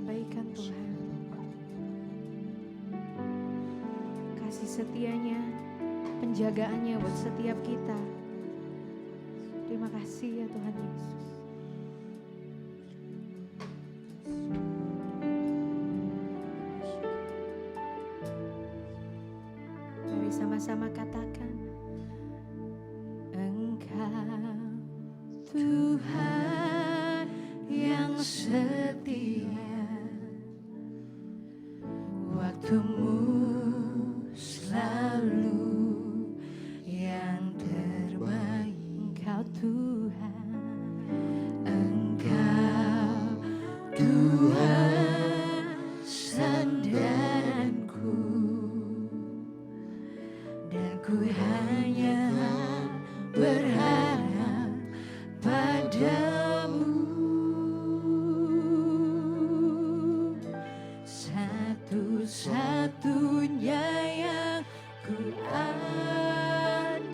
kebaikan Tuhan, kasih setianya, penjagaannya buat setiap kita. Terima kasih ya Tuhan Yesus. Mari sama-sama katakan, Engkau Tuhan yang setia, waktumu selalu yang terbaik. Engkau Tuhan, Engkau Tuhan sandaranku, dan ku hanya berharap padamu. Satu-satunya yang ku andalkan,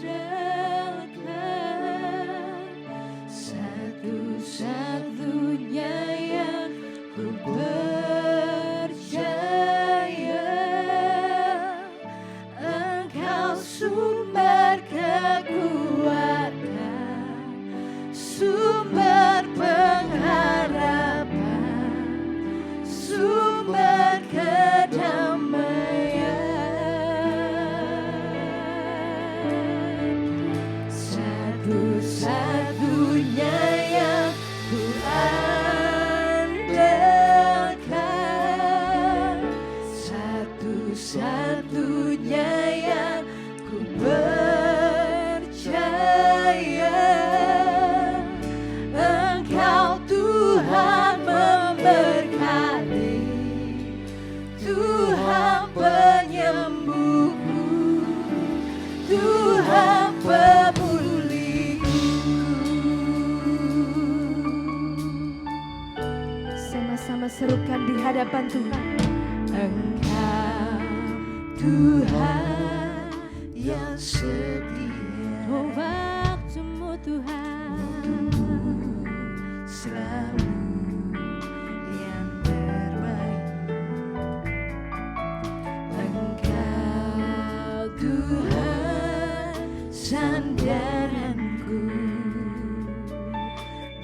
satu-satunya yang ku percaya. Engkau sumber kekuatan, sumber pengharapan, sumber kedamaian. Satu-satunya yang ku andalkan, satu-satunya yang ku percaya. Engkau Tuhan memberkati, Tuhan penyembuhku, Tuhan pemulihku. Sama-sama serukan di hadapan Tuhan. Engkau Tuhan yang setia, oh waktumu Tuhan selalu yang terbaik. Engkau Tuhan sandaranku,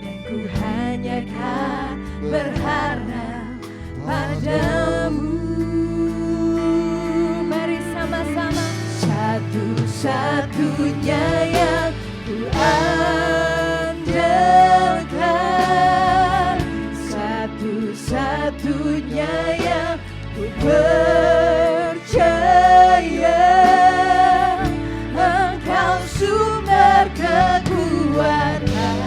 dan ku hanya kan berharap padamu. Mari sama-sama. Satu-satunya yang ku andalkan, satu-satunya yang ku percaya. Engkau sumber kekuatan,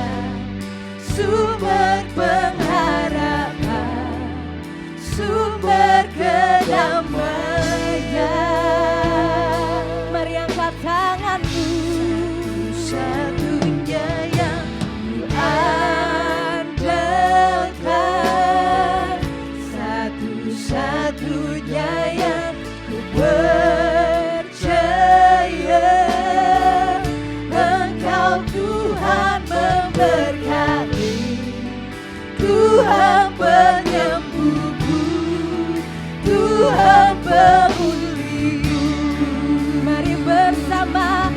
sumber pengharapan, sumber kedamaian. Mari angkat tanganmu. Satu-satunya yang ku andalkan, satu-satunya yang ku percaya. Engkau Tuhan memberkati, Tuhan penyembuhku, Tuhan pemulihku. Mari bersama.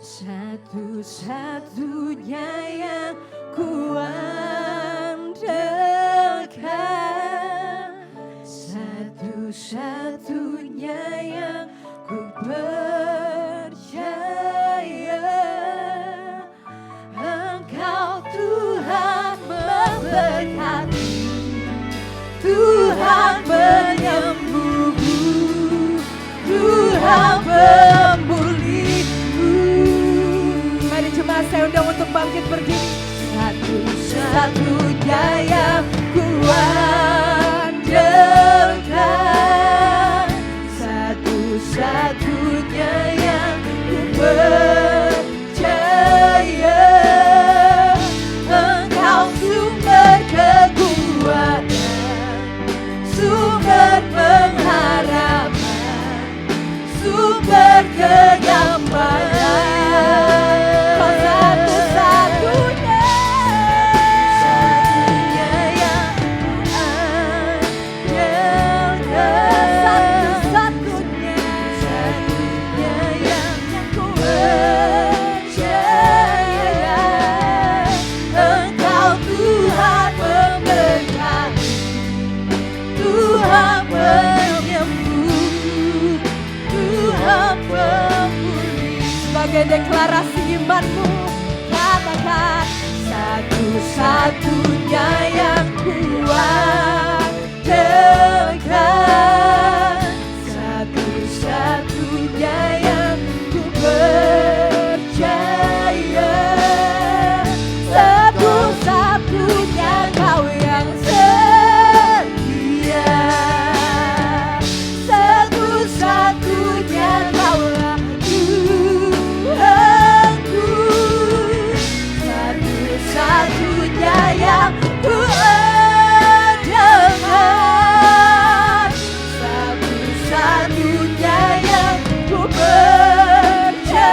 Satu-satunya yang kuandalkan, satu-satunya yang ku percaya. Engkau Tuhan memberkati, Tuhan penyembuhku, Tuhan pemulihku. Mari jemaat saya undang untuk bangkit berdiri. Satu-satunya yang kuandalkan, satu-satunya yang ku percaya. Engkau sumber kekuatan, sumber pengharapan, sumber kenyamanan. Kau satu-satunya, satunya yang andalkan, satu-satunya, satunya yang ku percaya. Engkau Tuhan memberkati, Tuhan penyembuh, Tuhan pemulih. Sebagai deklarasi imanmu, katakan satu-satunya yang kuandalkan, satu-satunya yang ku percaya. Satu-satunya Kau yang setia, satu-satunya Kaulah Tuhanku, satu-satunya yang ku andalkan, satu-satunya yang ku percaya.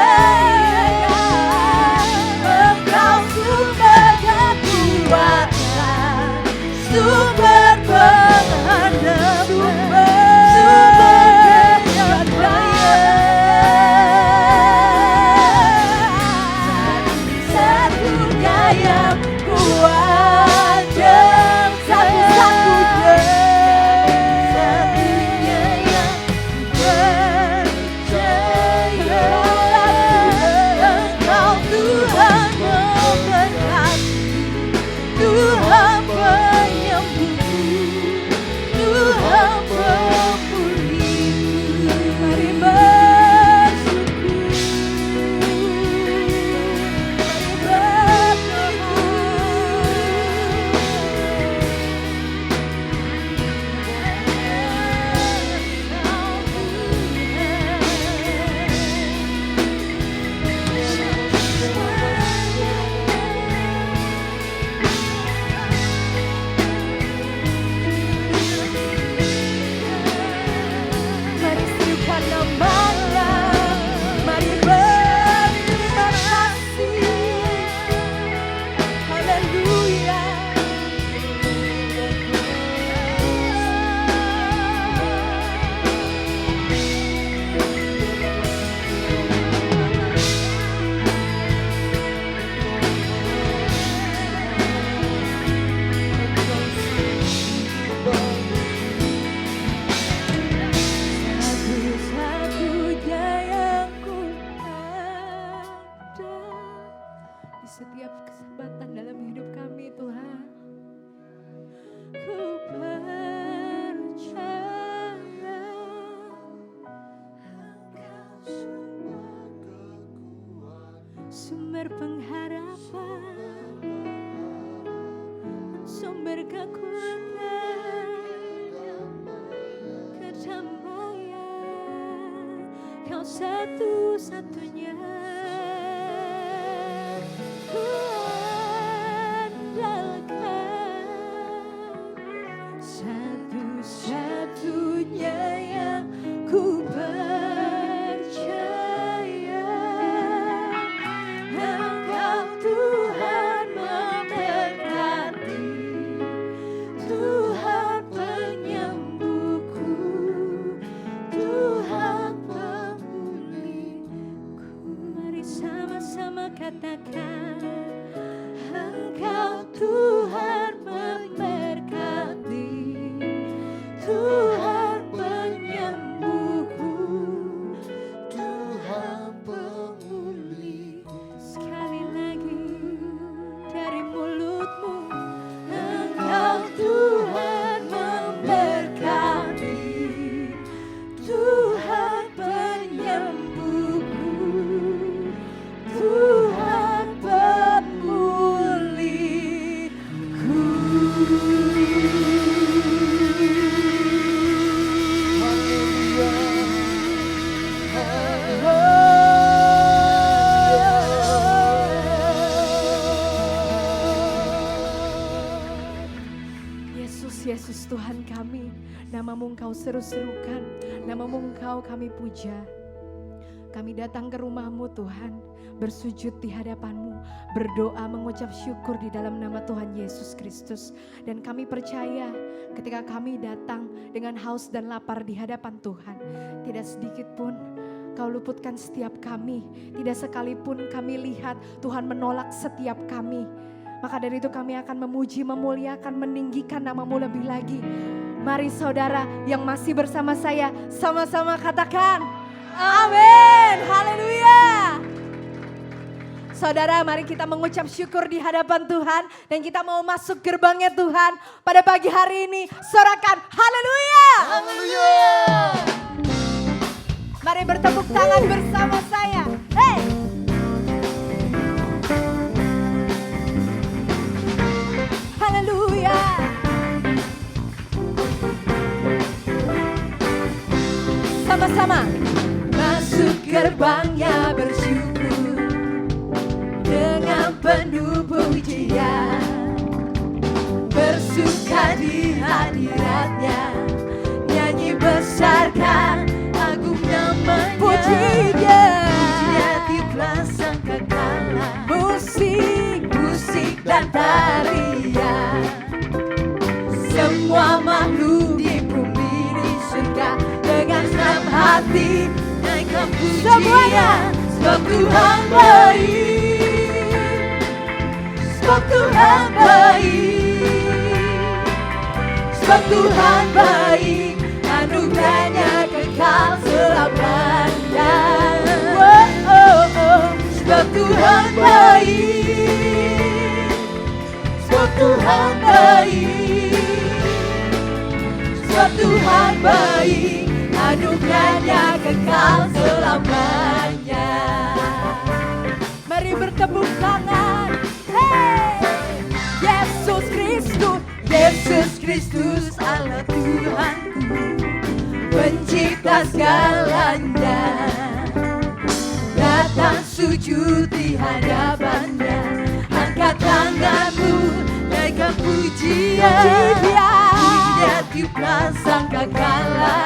Engkau sumber kekuatan, sumber pengharapan, sumber kenyamanan. Satu-satunya yang kuandalkan, satu-satunya, satunya yang percaya. Engkau Tuhan memberkati, Tuhan penyembuh, Tuhan pemulih. Mari bersyukur, mari mari serukan namanya, mari berterima kasih. Haleluya. Satu-satunya yang ku ada di setiap kesempatan dalam hidup kami, Tuhan. Ku percaya Engkau sumber pengharapan, sumber kekuatan, kedamaian. Kau satu-satunya ku andalkan, satu-satunya yang ku percaya. Engkau Tuhan memberkati, Tuhan penyembuhku, Tuhan pemulihku. bersama katakan, Engkau Tuhan memberkati, Tuhan penyembuhku, Tuhan pemulih. Sekali lagi dari mulutmu, Engkau Tuhan memberkati, Tuhan penyembuhku, Tuhan pemulihku. Yesus Tuhan kami, nama-Mu Engkau seru-serukan, nama-Mu Engkau kami puja. Kami datang ke rumah-Mu Tuhan, bersujud di hadapan-Mu, berdoa mengucap syukur di dalam nama Tuhan Yesus Kristus. Dan kami percaya ketika kami datang dengan haus dan lapar di hadapan Tuhan, tidak sedikit pun Kau luputkan setiap kami, tidak sekalipun kami lihat Tuhan menolak setiap kami. Maka dari itu kami akan memuji, memuliakan, meninggikan nama-Mu lebih lagi. Mari saudara yang masih bersama saya, sama-sama katakan amin, haleluya. Saudara, mari kita mengucap syukur di hadapan Tuhan. Dan kita mau masuk gerbangnya Tuhan pada pagi hari ini. Sorakan haleluya. Haleluya. Mari bertepuk tangan bersama saya. Hey! Haleluya. Sama-sama. Masuk gerbangnya bersyukur dengan penuh pujian, bersuka di hadiratnya, nyanyi besarkan agung namanya. Puji Dia, tiuplah sangkakala, musik dan tarian. Semua makhluk di bumi di surga dengan senang hati naikkan pujian. Sebab Tuhan baik, sebab Tuhan baik, sebab Tuhan baik, anugerahnya kekal selamanya. Sebab Tuhan baik, sebab Tuhan baik, sebab Tuhan baik, anugerahnya kekal selamanya. Mari bertepuk tangan. Hey! Yesus Kristus, Yesus Kristus Allah Tuhanku, pencipta segalanya. Datang sujud di hadapannya, angkat tanganmu, naikkan pujian. Dia tiuplah sangkakala,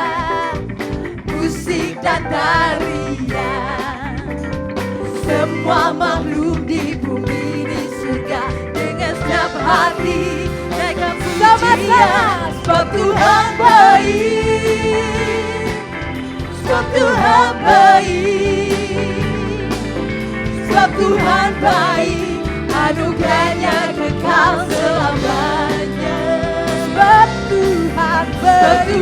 musik dan tarian. Semua makhluk di bumi di surga dengan senang hati naikkan pujian. Sebab Tuhan baik, sebab Tuhan baik, sebab Tuhan baik, anugerahnya kekal selamanya. Sebab Tuhan baik,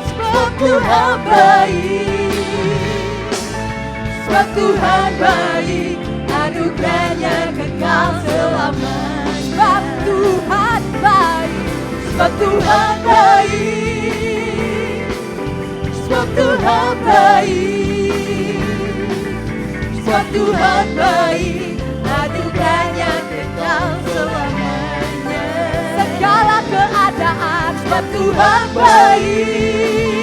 sebab Tuhan baik, sebab Tuhan baik, anugerahnya kekal selamanya. Sebab Tuhan baik, sebab Tuhan baik, sebab Tuhan baik, sebab Tuhan baik, anugerahnya kekal selamanya. Segala keadaan, sebab Tuhan baik,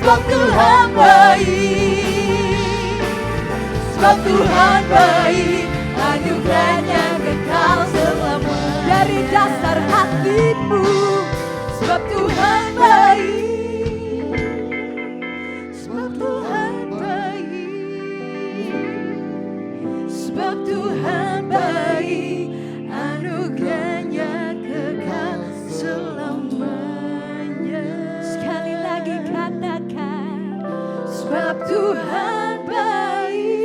sebab Tuhan baik, sebab Tuhan baik, anugerahnya kekal selamanya. Dari dasar hatimu, sebab Tuhan baik, sebab Tuhan baik, sebab Tuhan baik, anugerahnya kekal selamanya. Sekali lagi katakan, Sebab Tuhan baik,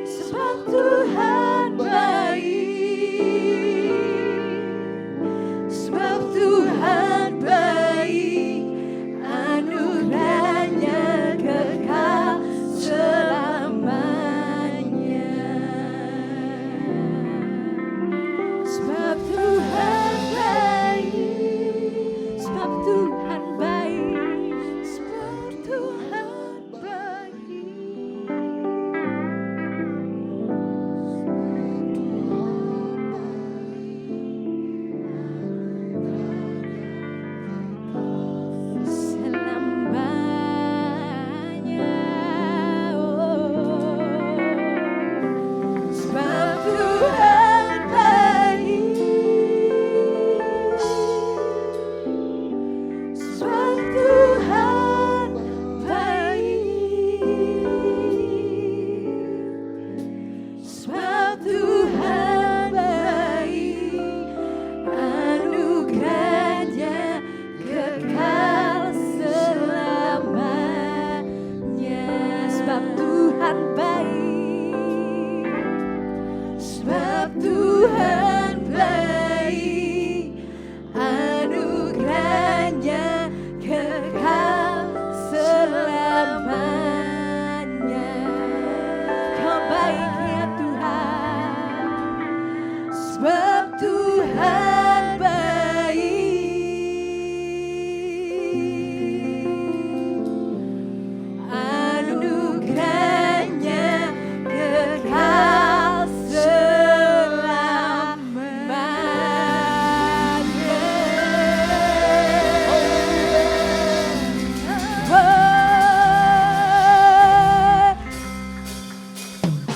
sebab Tuhan baik, sebab Tuhan baik, anugerahnya kekal selamanya. Sebab Tuhan baik, sebab Tuhan baik, sebab Tuhan baik. Selamanya, sebab Tuhan baik, sebab Tuhan baik, sebab Tuhan baik, anugerahnya kekal selamanya. Sebab Tuhan baik, sebab Tuhan baik, anugerahnya kekal selamanya. Kau baik ya Tuhan, sebab Tuhan baik, anugerahnya kekal selamanya.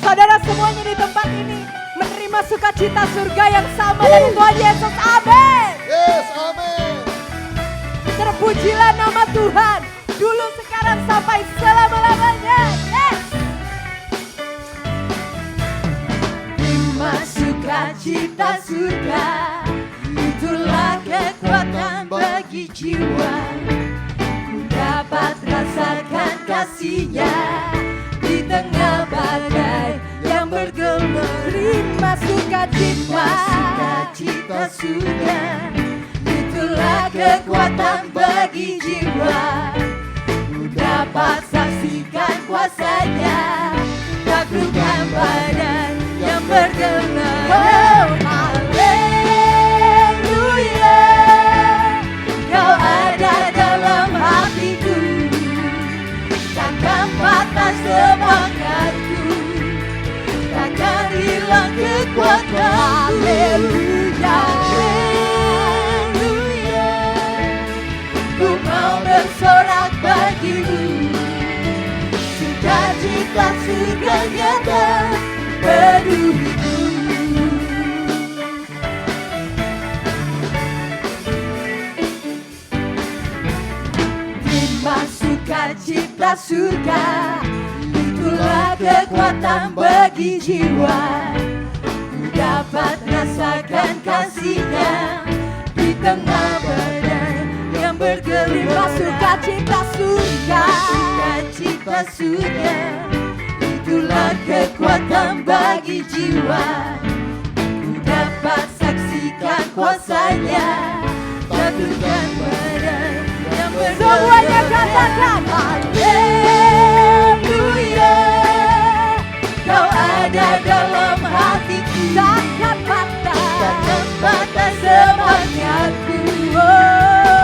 Saudara semuanya di tempat ini menerima sukacita surga yang sama dari Tuhan Yesus. Amin. Yes, amin. Terpujilah nama Tuhan dulu, sekarang, sampai selama-lamanya. Yes. Terima sukacita surga, itulah kekuatan bagi jiwa. Ku dapat rasakan kasih-Nya di tengah badai yang bergelora. Terima sukacita surga, itulah kekuatan bagi jiwa. Ku dapat saksikan kuasa-Nya, taklukkan badai yang bergelora. Oh, haleluya, Kau ada dalam hatiku, takkan patah semangatku, takkan hilang kekuatan. Haleluya, haleluya, ku mau bersorak bagimu, sukacita surga nyata penuhiku. Terima sukacita surga, itulah kekuatan bagi jiwa. Ku dapat rasakan kasih-Nya di tengah badai yang bergelora. Sukacita surga, sukacita surga, itulah kekuatan bagi jiwa. Ku dapat saksikan kuasa-Nya, taklukkan badai yang bergelora. Semuanya katakan haleluya, Kau ada dalam hatiku, takkan patah semangatku,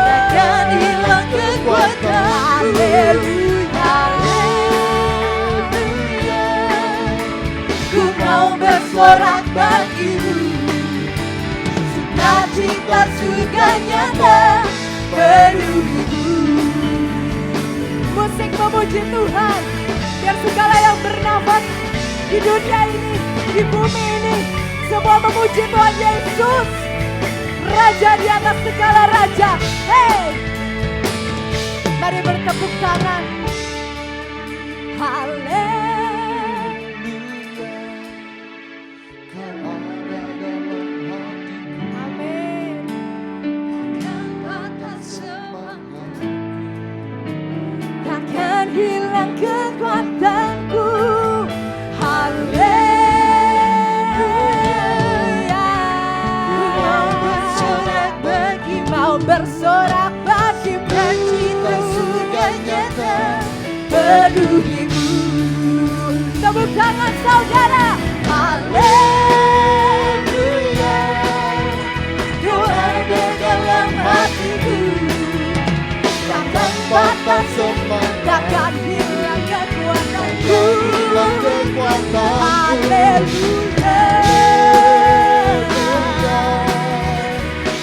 takkan hilang kekuatan. Haleluya, haleluya, ku mau bersorak bagimu, sukacita surga nyata penuhiku. Musik memuji Tuhan, biar segala yang bernafas di dunia ini, di bumi ini, semua memuji Tuhan Yesus, Raja di atas segala raja. Hey, mari bertepuk tangan. Haleluya, Kau ada dalam hatiku, amin. semangat pedulimu. Tepuk tangan saudara. Haleluya, Kau ada dalam hatiku. Takkan patah semangat, Takkan hilang kekuatanku. hilang kekuatan. Haleluya,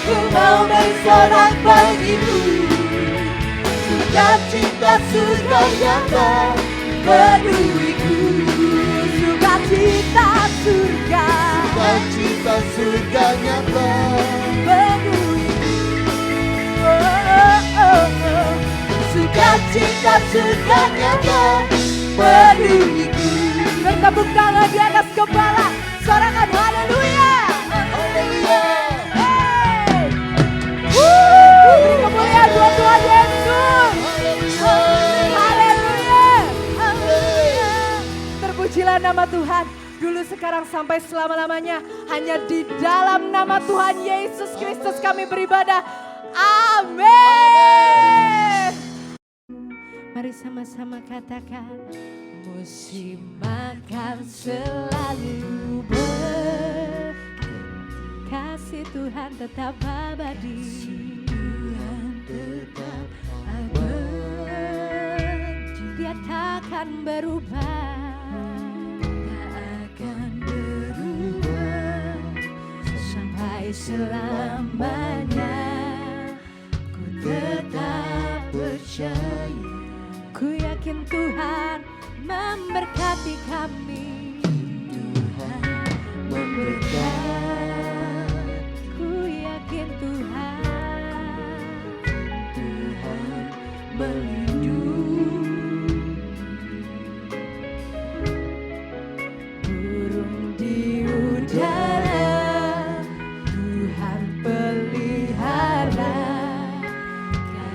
ku mau bersorak bagimu. Sukacita surga nyata penuhiku. Sukacita surga, Sukacita surga nyata. penuhiku. Sukacita surga nyata penuhiku. Bertepuk tangan di atas kepala, sorakan haleluya. Haleluya. Hey! Beri kemuliaan buat Tuhan Yesus. Haleluya. Haleluya. Terpujilah nama Tuhan. Dulu, sekarang, sampai selama-lamanya. Hanya di dalam nama Tuhan Yesus Kristus kami beribadah. Amin. Mari sama-sama katakan. Musim akan selalu kasih Tuhan tetap abadi. Tuhan tetap abadi. Dia takkan berubah. Tak akan berubah sampai selamanya. Ku tetap percaya. Ku yakin Tuhan memberkati kami. Tuhan memberkati. Ku yakin Tuhan melindungi. Burung di udara Tuhan pelihara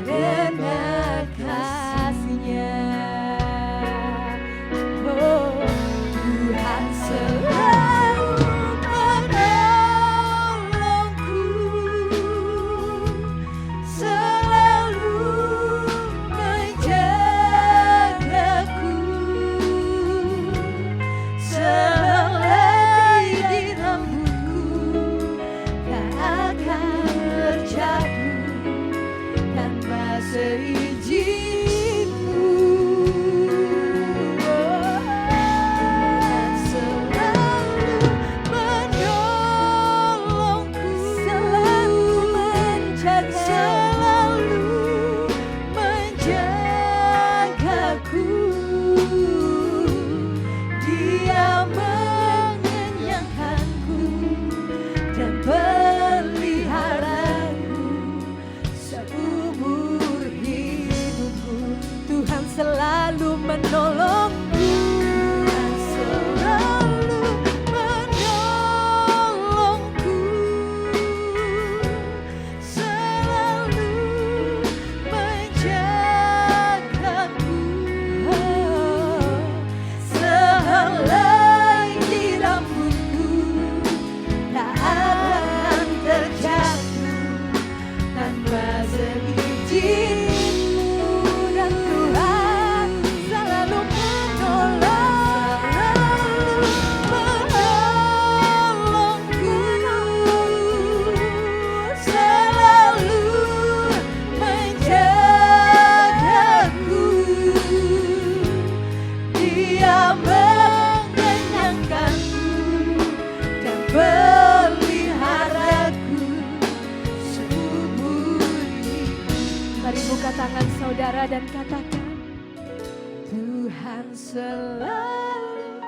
karena kasih-Nya. Oh, Tuhan selalu menolongku, selalu menjagaku, selai di rambutku tak akan terjatuh tanpa seizinku. Tuhan selalu menolongku, selalu menjagaku. Dia mengenyangkanku dan peliharaku seumur hidupku. Tuhan selalu menolongku. Tuhan selalu menolongku, selalu menjagaku. Sehelai di rambutku tak akan terjatuh tanpa seizin. Dan Tuhan selalu menolongku, selalu menjagaku. Dia mengenyangkanku dan peliharaku seumur hidup. Mari buka tangan saudara dan katakan, Tuhan selalu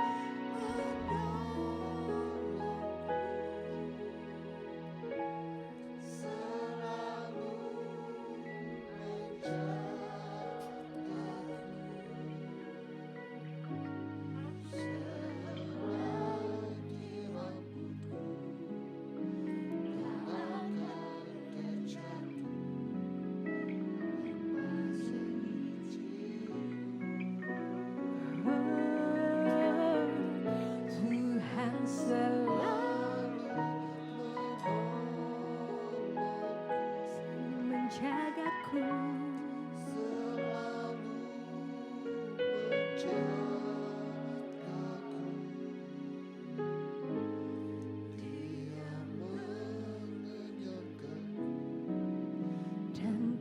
dan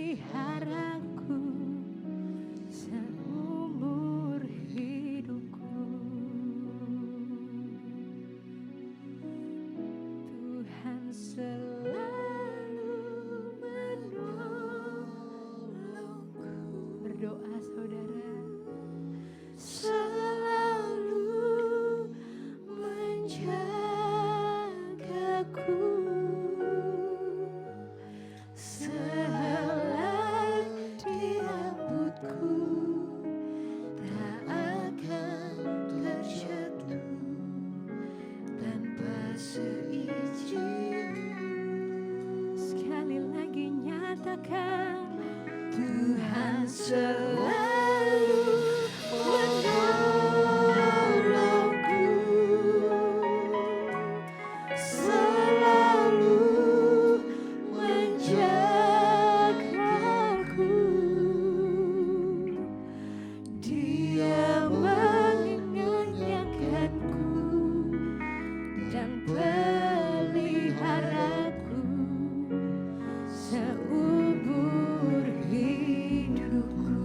peliharaku seumur hidupku. Tuhan selalu menolongku. Berdoa saudara. Selalu menjagaku. Sehelai di rambutku tak akan terjatuh tanpa seizin. Sekali lagi nyatakan, Tuhan selalu menolongku, selalu menjagaku. Dia mengenyangkanku dan peliharaku seumur hidupku.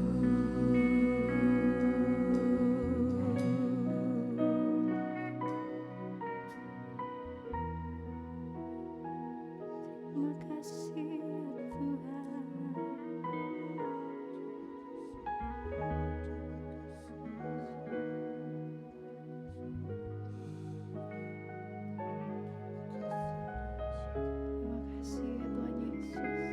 Terima kasih ya Tuhan. Terima kasih ya Tuhan Yesus.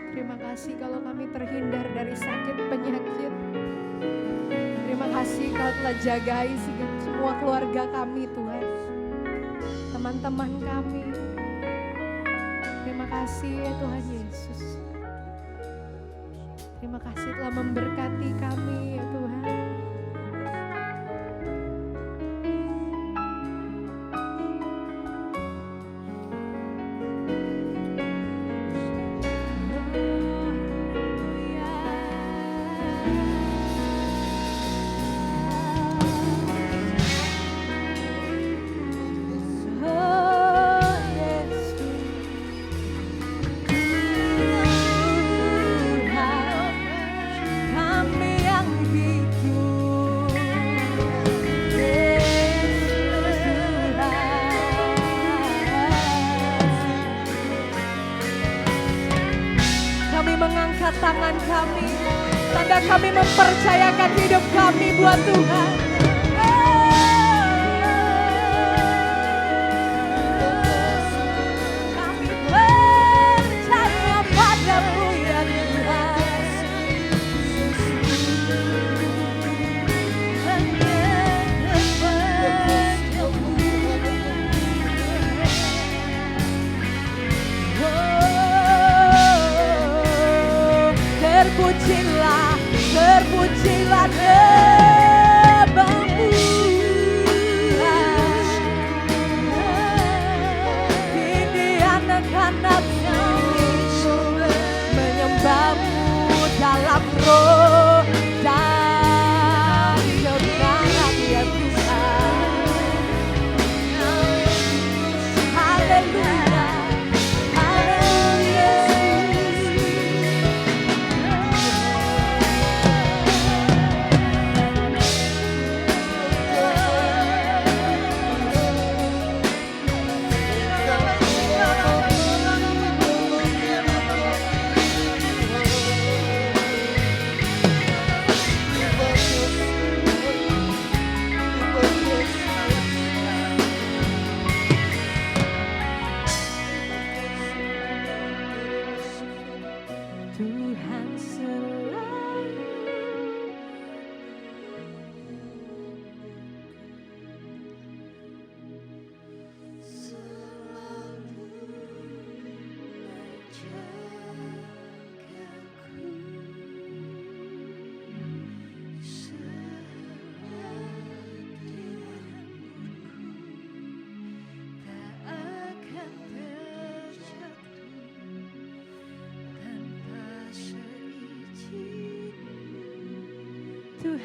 Terima kasih kalau kami terhindar dari sakit penyakit. Terima kasih kau telah jagai semua keluarga kami Tuhan. Teman-teman kami. Terima kasih ya Tuhan Yesus. Terima kasih telah memberkati kami ya Tuhan. Mengangkat tangan kami, tanda kami mempercayakan hidup kami buat Tuhan. Kami percaya padamu ya Tuhan. Terpujilah, terpujilah nama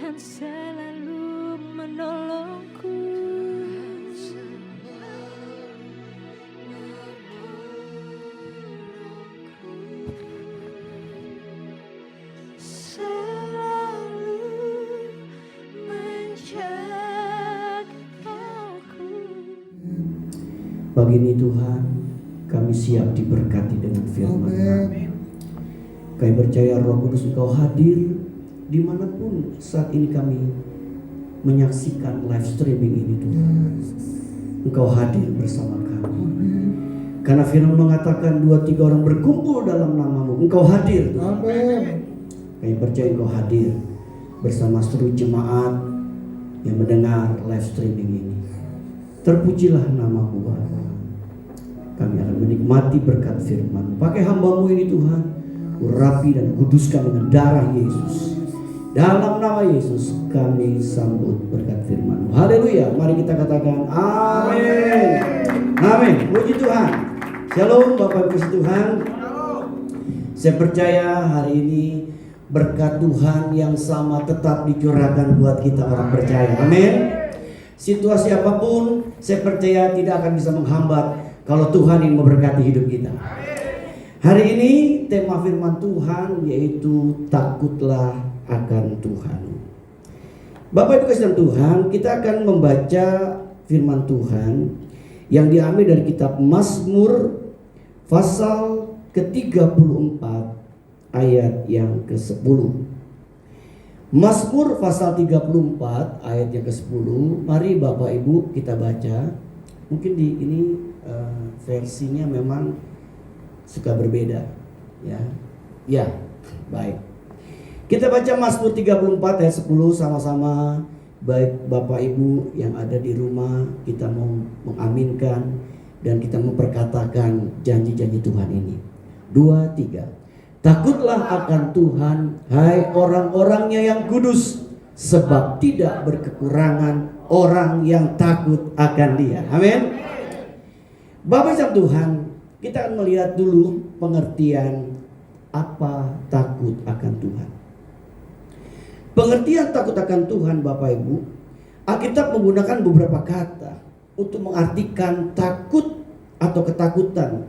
Tuhan selalu menolongku. Pagi ini Tuhan, kami siap diberkati dengan firman-Mu. Kami percaya Roh Kudus Engkau hadir dimanapun saat ini kami menyaksikan live streaming ini Tuhan. Engkau hadir bersama kami. Karena firman mengatakan 2-3 orang berkumpul dalam nama-Mu, Engkau hadir Tuhan. Kami percaya Engkau hadir bersama seluruh jemaat yang mendengar live streaming ini. Terpujilah nama-Mu Bapa. Kami akan menikmati berkat firman. Pakai hamba-Mu ini Tuhan, urapi dan kuduskan dengan darah Yesus. Dalam nama Yesus kami sambut berkat firman-Mu. Haleluya. Mari kita katakan amin. Amin. Puji Tuhan. Shalom Bapak Ibu Tuhan. Saya percaya hari ini berkat Tuhan yang sama tetap dicurahkan buat kita orang percaya. Amin. Situasi apapun saya percaya tidak akan bisa menghambat kalau Tuhan yang memberkati hidup kita. Hari ini tema firman Tuhan yaitu takutlah akan Tuhan. Bapak Ibu kasih Tuhan, kita akan membaca firman Tuhan yang diambil dari kitab Mazmur pasal ke-34 ayat yang ke-10. Mazmur pasal 34 ayat yang ke-10. Mari Bapak Ibu kita baca. Mungkin di ini versinya memang suka berbeda ya. Ya, baik. Kita baca Mazmur 34 ayat 10 sama-sama. Baik Bapak Ibu yang ada di rumah, kita mau mengaminkan dan kita memperkatakan janji-janji Tuhan ini. 2, 3. Takutlah akan Tuhan, hai orang-orangnya yang kudus, sebab tidak berkekurangan orang yang takut akan Dia. Amin. Bapak Ibu Tuhan, kita akan melihat dulu pengertian apa takut akan Tuhan. Pengertian takut akan Tuhan Bapak Ibu, Alkitab menggunakan beberapa kata untuk mengartikan takut atau ketakutan.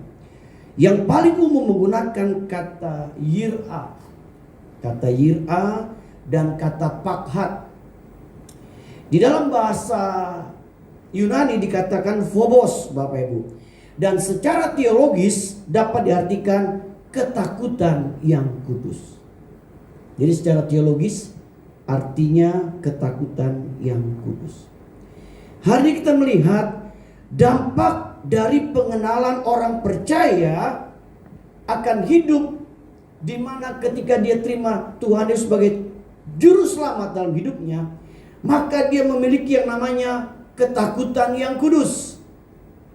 Yang paling umum menggunakan kata yir'a. Kata yir'a dan kata pakhat. Di dalam bahasa Yunani dikatakan phobos Bapak Ibu. Dan secara teologis dapat diartikan ketakutan yang kudus. Jadi secara teologis artinya ketakutan yang kudus. Hari ini kita melihat dampak dari pengenalan orang percaya akan hidup di mana ketika dia terima Tuhan Yesus sebagai juru selamat dalam hidupnya, maka dia memiliki yang namanya ketakutan yang kudus.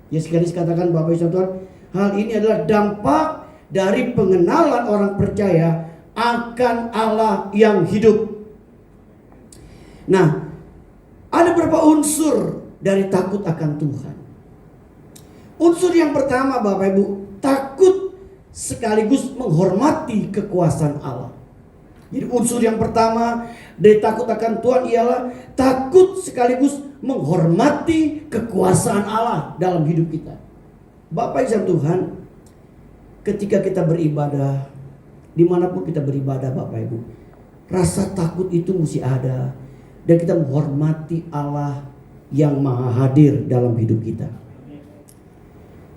Ya sekali katakan Bapak Ibu Tuhan, hal ini adalah dampak dari pengenalan orang percaya akan Allah yang hidup. Nah, ada beberapa unsur dari takut akan Tuhan. Unsur yang pertama Bapak Ibu, takut sekaligus menghormati kekuasaan Allah. Jadi unsur yang pertama dari takut akan Tuhan ialah takut sekaligus menghormati kekuasaan Allah dalam hidup kita. Bapak Ibu Tuhan, ketika kita beribadah, dimanapun kita beribadah Bapak Ibu, rasa takut itu mesti ada. Dan kita menghormati Allah yang maha hadir dalam hidup kita.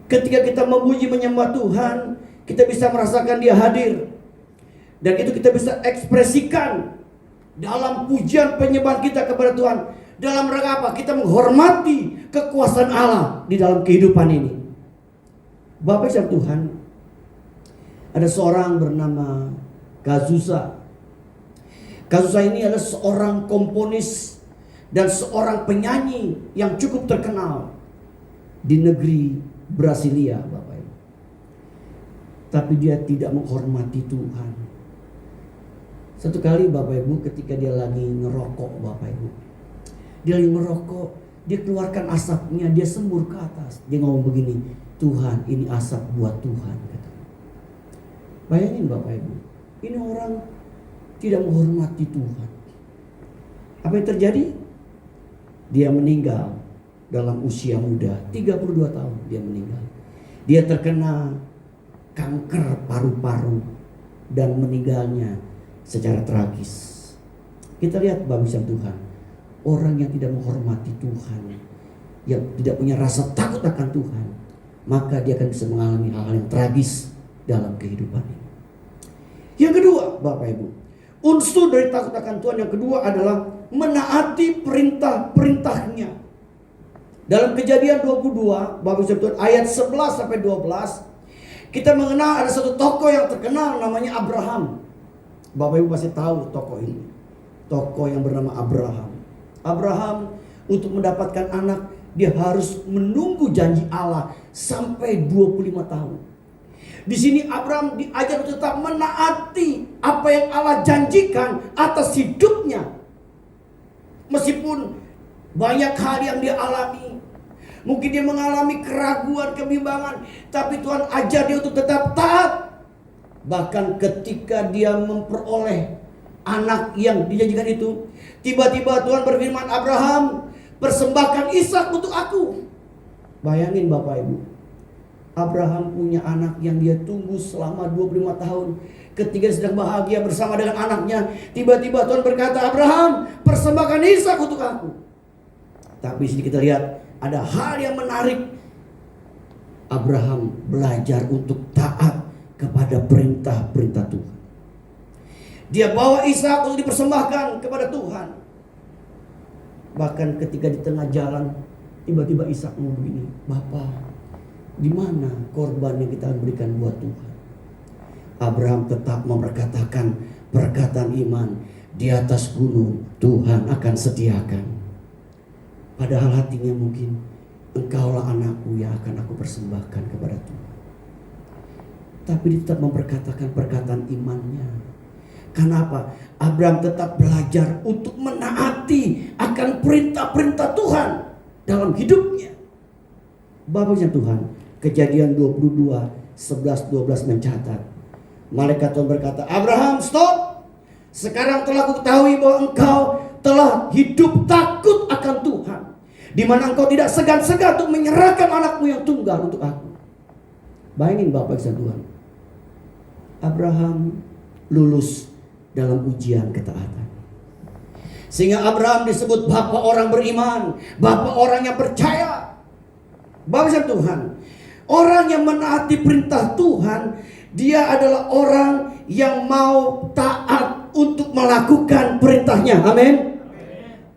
Ketika kita memuji menyembah Tuhan, kita bisa merasakan Dia hadir. Dan itu kita bisa ekspresikan dalam pujian penyembahan kita kepada Tuhan. Dalam rangka apa? Kita menghormati kekuasaan Allah di dalam kehidupan ini. Bapak Ibu Tuhan, ada seorang bernama Cazuza. Cazuza ini adalah seorang komponis dan seorang penyanyi yang cukup terkenal di negeri Brasilia, Bapak Ibu. Tapi dia tidak menghormati Tuhan. Satu kali Bapak Ibu ketika dia lagi ngerokok Bapak Ibu. Dia lagi ngerokok, dia keluarkan asapnya, dia sembur ke atas. Dia ngomong begini, Tuhan ini asap buat Tuhan. Katanya. Bayangin Bapak Ibu, ini orang tidak menghormati Tuhan. Apa yang terjadi? Dia meninggal dalam usia muda, 32 tahun dia meninggal. Dia terkena kanker paru-paru dan meninggalnya secara tragis. Kita lihat bangsa Tuhan, orang yang tidak menghormati Tuhan, yang tidak punya rasa takut akan Tuhan, maka dia akan bisa mengalami hal-hal yang tragis dalam kehidupan ini. Yang kedua, Bapak Ibu, unsur dari takut akan Tuhan yang kedua adalah menaati perintah-perintahnya. Dalam Kejadian 22, Bapak Ibu Tuhan, ayat 11 sampai 12, kita mengenal ada satu tokoh yang terkenal namanya Abraham. Bapak Ibu pasti tahu tokoh ini. Tokoh yang bernama Abraham. Abraham untuk mendapatkan anak, dia harus menunggu janji Allah sampai 25 tahun. Di sini Abraham diajar untuk tetap menaati apa yang Allah janjikan atas hidupnya. Meskipun banyak hal yang dia alami, mungkin dia mengalami keraguan, kebimbangan, tapi Tuhan ajar dia untuk tetap taat. Bahkan ketika dia memperoleh anak yang dijanjikan itu, tiba-tiba Tuhan berfirman, Abraham, persembahkan Ishak untuk aku. Bayangin Bapak Ibu, Abraham punya anak yang dia tunggu selama 25 tahun. Ketika dia sedang bahagia bersama dengan anaknya, tiba-tiba Tuhan berkata, Abraham, persembahkan Ishak untuk aku. Tapi sini kita lihat ada hal yang menarik. Abraham belajar untuk taat kepada perintah-perintah Tuhan. Dia bawa Ishak untuk dipersembahkan kepada Tuhan. Bahkan ketika di tengah jalan, tiba-tiba Ishak ngomong begini, Bapak, di mana korban yang kita berikan buat Tuhan? Abraham tetap memperkatakan perkataan iman, di atas gunung Tuhan akan sediakan. Padahal hatinya mungkin, engkaulah anakku yang akan aku persembahkan kepada Tuhan. Tapi dia tetap memperkatakan perkataan imannya. Karena apa? Abraham tetap belajar untuk menaati akan perintah-perintah Tuhan dalam hidupnya. Bapaknya Tuhan, Kejadian 22, 11-12 mencatat. Malaikat Tuhan berkata, Abraham, stop. Sekarang telah aku ketahui bahwa engkau telah hidup takut akan Tuhan, di mana engkau tidak segan-segan untuk menyerahkan anakmu yang tunggal untuk aku. Bayangin Bapak Tuhan, Abraham lulus dalam ujian ketaatan. Sehingga Abraham disebut bapak orang beriman, bapak orang yang percaya. Bapak Tuhan, orang yang menaati perintah Tuhan, dia adalah orang yang mau taat untuk melakukan perintahnya. Amin.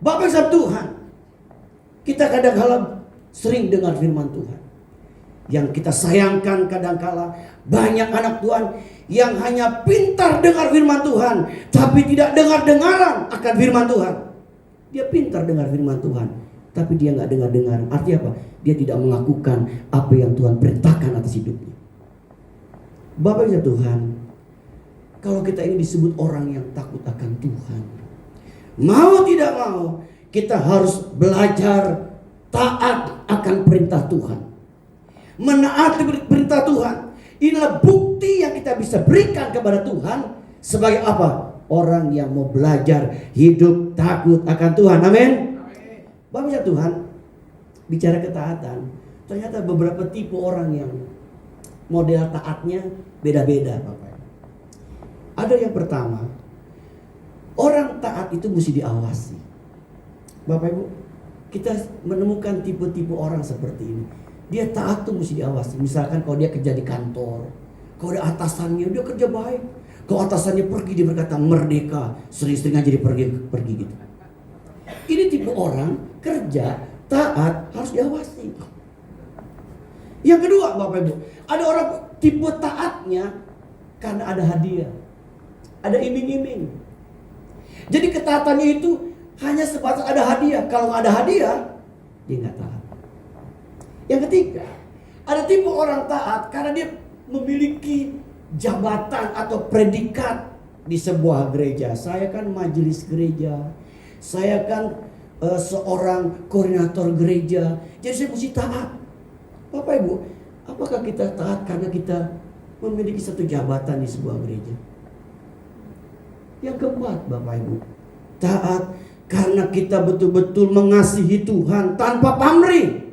Bapak Tuhan, kita kadang-kala sering dengar firman Tuhan. Yang kita sayangkan kadang-kala banyak anak Tuhan yang hanya pintar dengar firman Tuhan, tapi tidak dengar-dengaran akan firman Tuhan. Dia pintar dengar firman Tuhan, tapi dia nggak dengar-dengaran. Artinya apa? Dia tidak melakukan apa yang Tuhan perintahkan atas hidupnya. Bapak ya Tuhan, kalau kita ini disebut orang yang takut akan Tuhan, mau tidak mau kita harus belajar taat akan perintah Tuhan, menaati perintah Tuhan. Inilah bukti yang kita bisa berikan kepada Tuhan sebagai apa? Orang yang mau belajar hidup takut akan Tuhan. Amin. Bapak ya Tuhan, bicara ketaatan, ternyata beberapa tipe orang yang model taatnya beda-beda, Bapak. Ada yang pertama, orang taat itu mesti diawasi. Bapak Ibu, kita menemukan tipe-tipe orang seperti ini. Dia taat tuh mesti diawasi. Misalkan kalau dia kerja di kantor, kalau ada atasannya dia kerja baik, kalau atasannya pergi dia berkata merdeka, sering-sering aja dia pergi gitu. Ini tipe orang kerja taat harus diawasi. Yang kedua Bapak Ibu, ada orang tipe taatnya karena ada hadiah, ada iming-iming. Jadi ketaatannya itu hanya sebatas ada hadiah. Kalau nggak ada hadiah, dia nggak taat. Yang ketiga, ada tipe orang taat karena dia memiliki jabatan atau predikat di sebuah gereja. Saya kan majelis gereja, saya kan seorang koordinator gereja, jadi saya mesti taat. Bapak Ibu, apakah kita taat karena kita memiliki satu jabatan di sebuah gereja? Yang keempat Bapak Ibu, taat Karena kita betul-betul mengasihi Tuhan tanpa pamrih.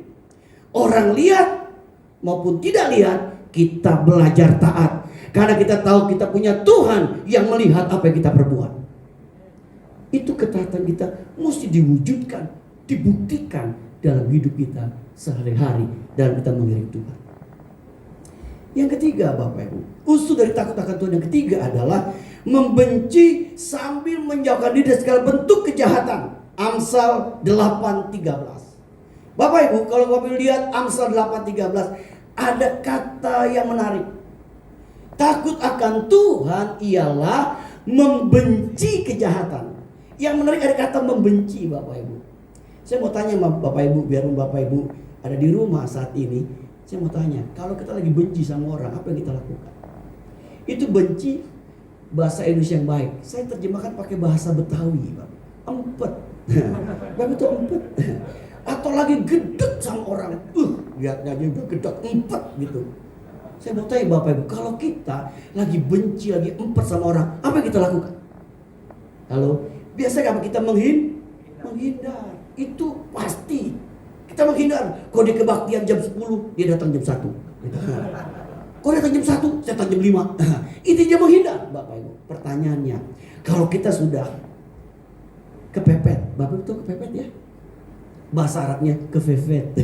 Orang lihat maupun tidak lihat, kita belajar taat. Karena kita tahu kita punya Tuhan yang melihat apa yang kita perbuat. Itu ketaatan kita mesti diwujudkan, dibuktikan dalam hidup kita sehari-hari dalam kita mengiring Tuhan. Yang ketiga Bapak Ibu, unsur dari takut akan Tuhan yang ketiga adalah membenci sambil menjauhkan diri dari segala bentuk kejahatan. Amsal 8:13. Bapak Ibu, kalau Bapak Ibu lihat Amsal 8:13, ada kata yang menarik. Takut akan Tuhan ialah membenci kejahatan. Yang menarik ada kata membenci Bapak Ibu. Saya mau tanya sama Bapak Ibu, biar Bapak Ibu ada di rumah saat ini. Saya mau tanya, kalau kita lagi benci sama orang, apa yang kita lakukan? Itu benci bahasa Indonesia yang baik. Saya terjemahkan pakai bahasa Betawi, Bapak. Empet. Bapak itu empet. Atau lagi gedek sama orang. Lihatnya aja udah gedek, empet gitu. Saya mau tanya Bapak Ibu, kalau kita lagi benci, lagi empet sama orang, apa yang kita lakukan? Halo? Biasanya apa? Kita menghindar. Itu pasti. Kita menghindar. Kalau dia kebaktian jam 10, dia datang jam 1. Kalau datang jam 1, saya datang jam 5. Itu dia menghindar, Bapak Ibu. Pertanyaannya, kalau kita sudah kepepet, Bapak Ibu tahu kepepet ya? Bahasa Arabnya kefefet.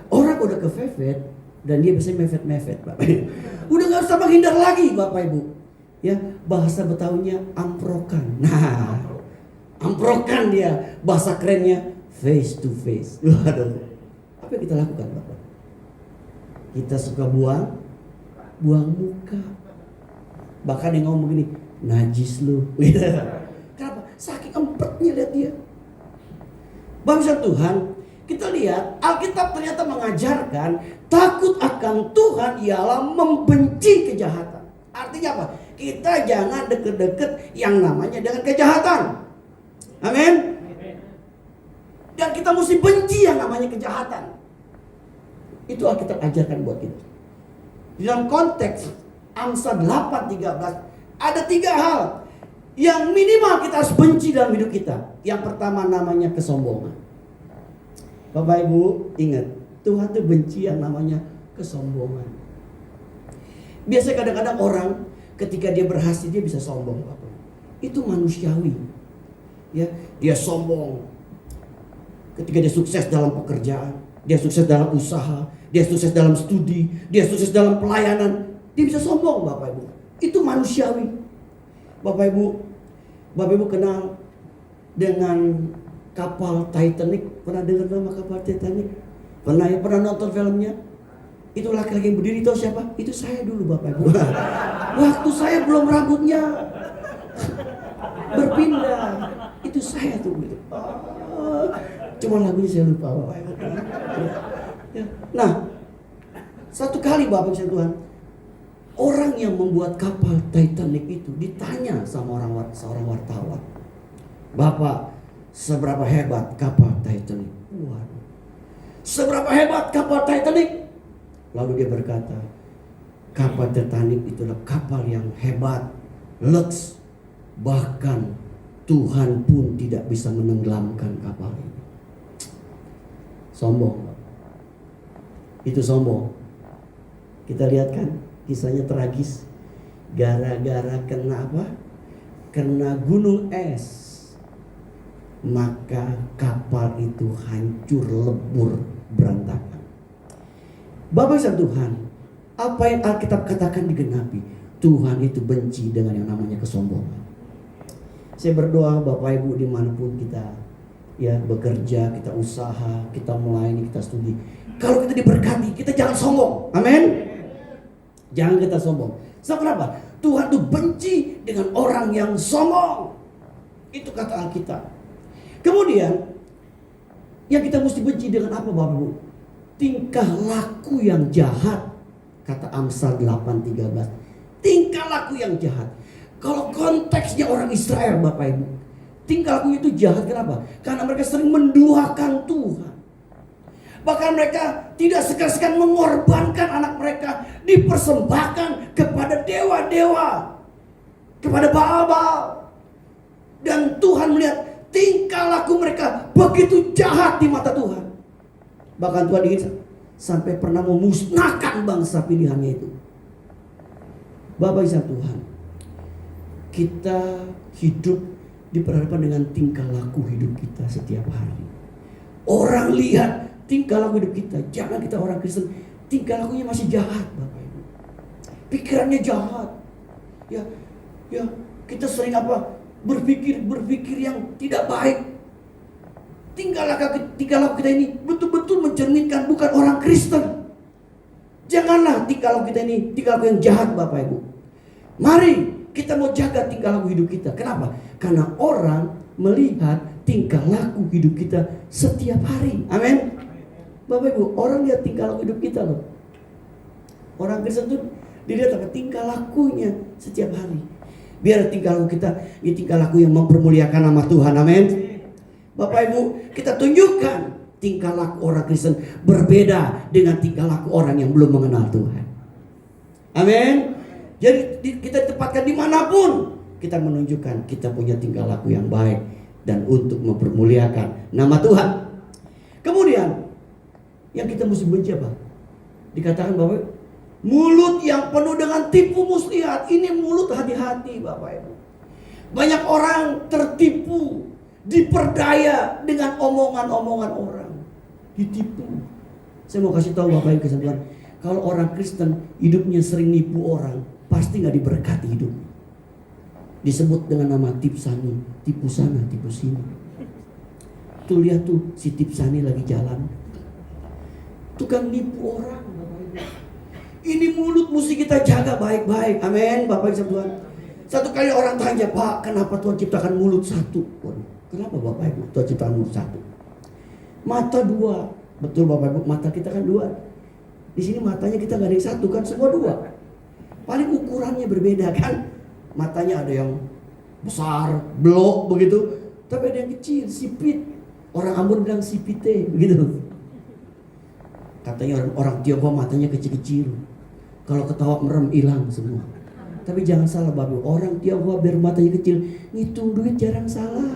Orang udah kefefet dan dia biasanya mefet-mefet, Bapak Ibu. Udah gak usah menghindar lagi, Bapak Ibu. Ya, bahasa Betawinya amprokan. Nah, amprokan dia. Bahasa kerennya face to face. Waduh. Apa yang kita lakukan, Bapak? Kita suka buang muka. Bahkan yang ngomong begini, najis lu. Kenapa? Saking empetnya lihat dia. Bangsa Tuhan, kita lihat Alkitab ternyata mengajarkan takut akan Tuhan ialah membenci kejahatan. Artinya apa? Kita jangan deket-deket yang namanya dengan kejahatan. Amin. Dan kita mesti benci yang namanya kejahatan. Itu Alkitab ajarkan buat kita. Dalam konteks Amsal 8:13 ada 3 hal yang minimal kita harus benci dalam hidup kita. Yang pertama namanya kesombongan. Bapak Ibu ingat, Tuhan tuh benci yang namanya kesombongan. Biasanya kadang-kadang orang ketika dia berhasil dia bisa sombong, Bapak. Itu manusiawi. Ya, dia sombong ketika dia sukses dalam pekerjaan, dia sukses dalam usaha, dia sukses dalam studi, dia sukses dalam pelayanan, dia bisa sombong, Bapak Ibu. Itu manusiawi. Bapak Ibu kenal dengan kapal Titanic? Pernah dengar nama kapal Titanic? Pernah nonton filmnya? Itu laki-laki yang berdiri, tahu siapa? Itu saya dulu, Bapak Ibu. Waktu saya belum rambutnya berpindah, itu saya tuh gitu. Cuma lagunya saya lupa, Bapak Ibu. Nah, satu kali Bapak Ibu Tuhan, orang yang membuat kapal Titanic itu ditanya sama seorang wartawan, Bapak, seberapa hebat kapal Titanic? Waduh, seberapa hebat kapal Titanic? Lalu dia berkata, kapal Titanic itulah kapal yang hebat, lux, bahkan Tuhan pun tidak bisa menenggelamkan kapal ini. Sombong. Itu sombong. Kita lihat kan kisahnya tragis. Gara-gara kena apa? Kena gunung es. Maka kapal itu hancur lebur berantakan. Bapak Ibu Tuhan, apa yang Alkitab katakan digenapi. Tuhan itu benci dengan yang namanya kesombongan. Saya berdoa Bapak Ibu dimanapun kita ya bekerja, kita usaha, kita melayani, kita studi. Kalau kita diberkati, kita jangan sombong. Amin. Jangan kita sombong. So kenapa? Tuhan itu benci dengan orang yang sombong. Itu kata Alkitab. Kemudian yang kita mesti benci dengan apa Bapak Ibu? Tingkah laku yang jahat. Kata Amsal 8:13. Tingkah laku yang jahat. Kalau konteksnya orang Israel Bapak Ibu, tingkah laku itu jahat kenapa? Karena mereka sering menduakan Tuhan. Bahkan mereka tidak segan-segan mengorbankan anak mereka, dipersembahkan kepada dewa-dewa, kepada Baal-Baal. Dan Tuhan melihat tingkah laku mereka begitu jahat di mata Tuhan. Bahkan Tuhan ingin sampai pernah memusnahkan bangsa pilihannya itu. Bapak Ibu Tuhan, kita hidup diperhadapkan dengan tingkah laku hidup kita setiap hari. Orang lihat tingkah laku hidup kita. Jangan kita orang Kristen tingkah lakunya masih jahat, Bapak Ibu. Pikirannya jahat. Ya, kita sering berpikir yang tidak baik. Tingkah laku kita ini betul-betul mencerminkan bukan orang Kristen. Janganlah tingkah laku kita ini tingkah laku yang jahat, Bapak Ibu. Mari kita mau jaga tingkah laku hidup kita. Kenapa? Karena orang melihat tingkah laku hidup kita setiap hari. Amin. Bapak Ibu, orang lihat tingkah laku hidup kita loh. Orang Kristen tuh dilihat apa? Tingkah lakunya setiap hari. Biar tingkah laku kita ini tingkah laku yang mempermuliakan nama Tuhan. Amin. Bapak Ibu, kita tunjukkan tingkah laku orang Kristen berbeda dengan tingkah laku orang yang belum mengenal Tuhan. Amin. Jadi kita tempatkan dimanapun, kita menunjukkan kita punya tingkah laku yang baik dan untuk mempermuliakan nama Tuhan. Kemudian yang kita mesti benci apa? Dikatakan bahwa mulut yang penuh dengan tipu muslihat. Ini mulut hati-hati, Bapak Ibu. Banyak orang tertipu, diperdaya dengan omongan-omongan orang. Ditipu. Saya mau kasih tahu Bapak Ibu kesimpulan. Kalau orang Kristen hidupnya sering nipu orang, pasti gak diberkati hidup. Disebut dengan nama tipsani. Tipu sana, tipu sini. Tuh lihat tuh si tipsani lagi jalan. Tukang nipu orang, Bapak Ibu. Ini mulut mesti kita jaga baik-baik. Amin, Bapak Ibu Tuhan. Satu kali orang tanya, Pak, kenapa Tuhan ciptakan mulut satu? Kenapa Bapak Ibu Tuhan ciptakan mulut satu? Mata dua. Betul Bapak Ibu, mata kita kan dua. Di sini matanya kita gak ada yang satu kan, semua dua. Paling ukurannya berbeda kan. Matanya ada yang besar, blok begitu. Tapi ada yang kecil, sipit. Orang Ambon bilang sipite, begitu. Katanya orang Tionghoa matanya kecil-kecil. Kalau ketawa merem hilang semua. Tapi jangan salah Bapak, orang Tionghoa biar matanya kecil, ngitung duit jarang salah.